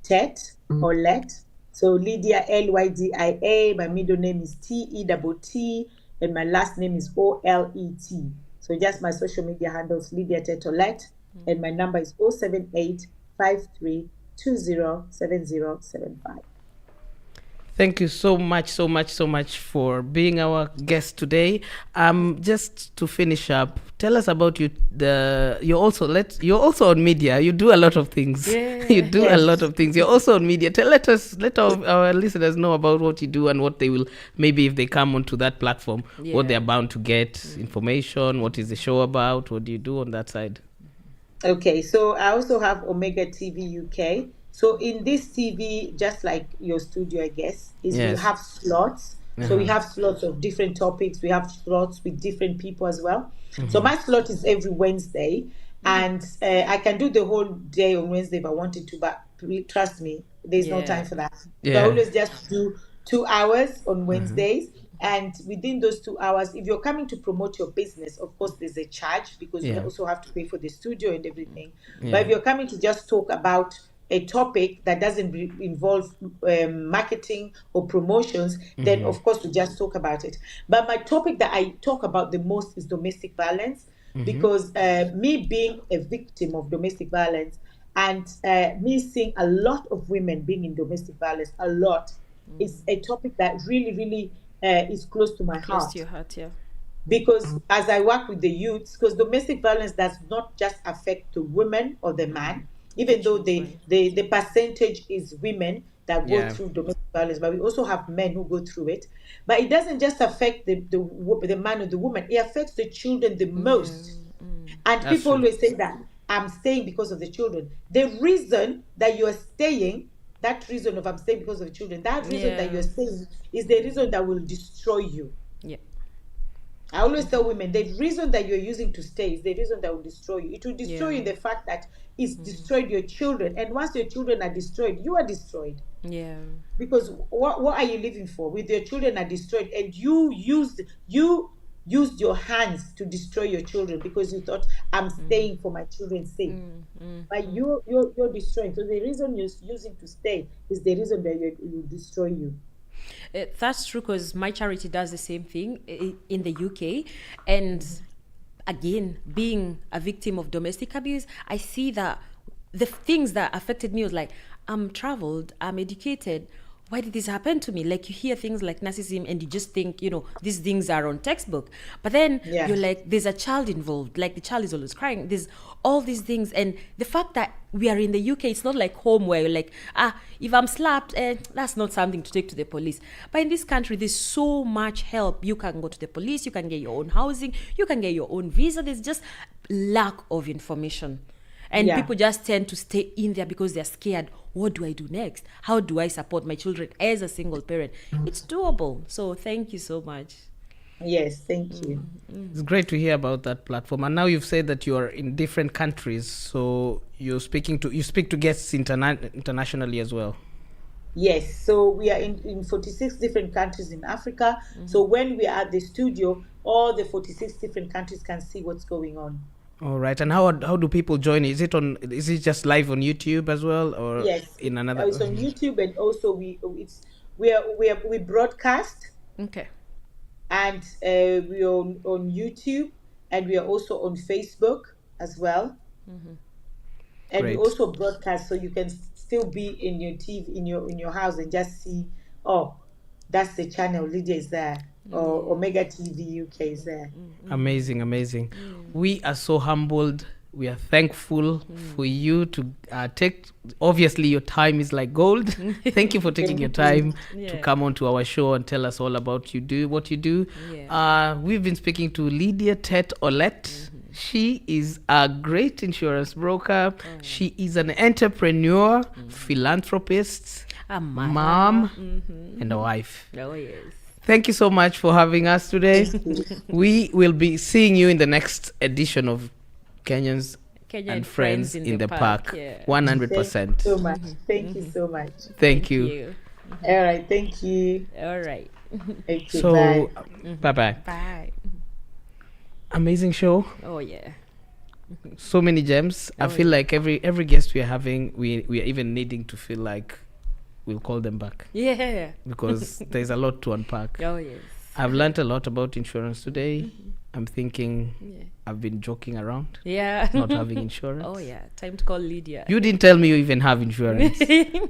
Tet or Let. So Lydia, Lydia. My middle name is T-E-T-T, and my last name is O-L-E-T. So just my social media handles, Lydia Tet or Let, and my number is 078-5320-7075. Thank you so much for being our guest today. Just to finish up, tell us about you. You're also on media. You do a lot of things. You do a lot of things. You're also on media. Let our listeners know about what you do and what they will, maybe if they come onto that platform, what they're bound to get information. What is the show about? What do you do on that side? Okay, so I also have Omega TV UK. So in this TV, just like your studio, I guess, you have slots So we have slots of different topics. We have slots with different people as well. So my slot is every Wednesday, and I can do the whole day on Wednesday if I wanted to, but trust me, there's no Yeah. time for that. Yeah. So I always just do 2 hours on Wednesdays. And within those 2 hours, if you're coming to promote your business, of course, there's a charge because you Yeah. also have to pay for the studio and everything. But if you're coming to just talk about a topic that doesn't involve marketing or promotions, then of course we just talk about it. But my topic that I talk about the most is domestic violence, because me being a victim of domestic violence and me seeing a lot of women being in domestic violence, a lot, is a topic that really, really is close to my Close heart. to your heart, yeah. Because as I work with the youths, because domestic violence does not just affect the woman or the man, even though the percentage is women that go Yeah. through domestic violence, but we also have men who go through it. But it doesn't just affect the man or the woman; it affects the children the most. And That's people true. always say that I'm staying because of the children. The reason that you are staying, that reason of I'm staying because of the children, that reason that Yeah. you're staying is the reason that will destroy you. Yeah. I always tell women the reason that you're using to stay is the reason that will destroy you. It will destroy you the fact that it's destroyed your children. And once your children are destroyed, you are destroyed. Yeah. Because what are you living for? With your children are destroyed and you used your hands to destroy your children because you thought I'm staying for my children's sake. But you're destroying. So the reason you're using to stay is the reason that it will destroy you. That's true, because my charity does the same thing in the UK. And again, being a victim of domestic abuse, I see that the things that affected me was like, I'm traveled, I'm educated. Why did this happen to me? Like, you hear things like narcissism and you just think, these things are on textbook. But then you're like, there's a child involved. Like, the child is always crying. There's all these things. And the fact that we are in the UK, it's not like home where you're like, if I'm slapped, that's not something to take to the police. But in this country, there's so much help. You can go to the police, you can get your own housing, you can get your own visa. There's just lack of information. And people just tend to stay in there because they're scared. What do I do next? How do I support my children as a single parent? It's doable. So thank you so much. Yes, thank you. It's great to hear about that platform. And now you've said that you are in different countries, so you speak to guests internationally as well. Yes, so we are in 46 different countries in Africa. So when we are at the studio, all the 46 different countries can see what's going on. All right. And how do people join? Is it just live on YouTube as well, or Yes, in another? it's on YouTube, and also we broadcast, Okay. and we are on YouTube, and we are also on Facebook as well. And Great. we also broadcast, so you can still be in your TV in your house and just see, oh, that's the channel, Lydia is there, or Omega TV UK is there. Amazing. We are so humbled. We are thankful for you to take. Obviously, your time is like gold. Thank you for taking your time to come onto our show and tell us all about what you do. Yeah. We've been speaking to Lydia Tet Olette. She is a great insurance broker. She is an entrepreneur, philanthropist, A mother. mom, and a wife. Oh, yes. Thank you so much for having us today. We will be seeing you in the next edition of Kenyans Kenya and Friends in the Park. Yeah. 100%. Thank you so much. Thank you so much. Thank you. All right, thank you. All right. Okay, So, bye. bye. Bye. Amazing show. Oh, yeah. So many gems. I feel like every guest we are having, we are even needing to feel like we'll call them back Yeah. because there's a lot to unpack. Oh, yes. I've learned a lot about insurance today. I'm thinking Yeah. I've been joking around, Yeah. not having insurance. Oh, yeah. Time to call Lydia. You didn't tell me you even have insurance.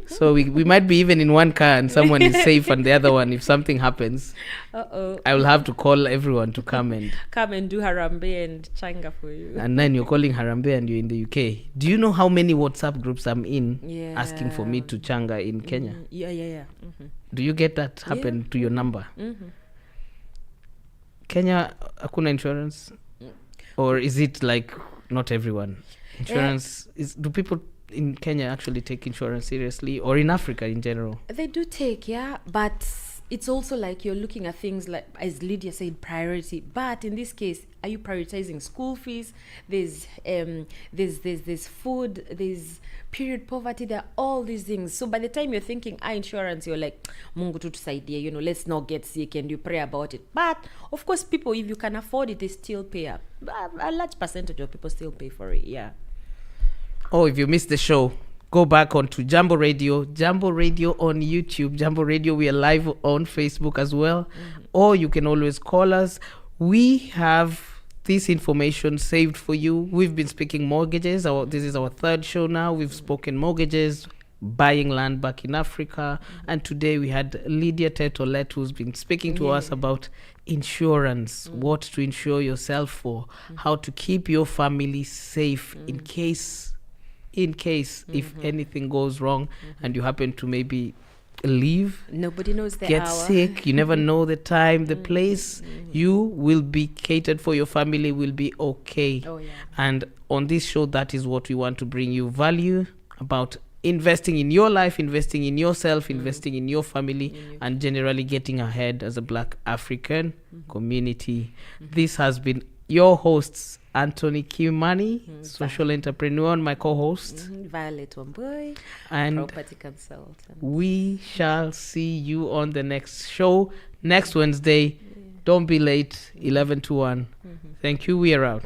So we might be even in one car and someone is safe and the other one, if something happens, Uh-oh. I will have to call everyone to come and Come and do Harambe and Changa for you. and then you're calling Harambe and you're in the UK. Do you know how many WhatsApp groups I'm in asking for me to changa in Kenya? Yeah. Mm-hmm. Do you get that happen to your number? Mm-hmm. Kenya, hakuna insurance? Or is it like not everyone? Insurance, do people in Kenya actually take insurance seriously, or in Africa in general? They do take, yeah, but it's also like you're looking at things like, as Lydia said, priority. But in this case, are you prioritizing school fees? There's food, there's period poverty, there are all these things. So by the time you're thinking insurance, you're like, Mungu tu tusaidie, let's not get sick, and you pray about it. But of course, people, if you can afford it, they still pay up. A large percentage of people still pay for it. Yeah. Oh, if you missed the show, go back onto Jambo Radio on YouTube, Jambo Radio. We are live on Facebook as well. Or you can always call us. We have this information saved for you. We've been speaking mortgages. This is our third show now. We've spoken mortgages, buying land back in Africa. And today we had Lydia Tetolet, who's been speaking to us about insurance, what to insure yourself for, how to keep your family safe in case if anything goes wrong and you happen to maybe leave, nobody knows the get hour. sick, you never know the time, the place. You will be catered for, your family will be okay. And on this show, that is what we want to bring you: value about investing in your life, investing in yourself, investing in your family, and generally getting ahead as a Black African community. This has been your hosts, Anthony Kimani, social entrepreneur, and my co-host, Violet Wamboy, and property consultant. We shall see you on the next show next Wednesday. Don't be late, 11 to 1. Thank you. We are out.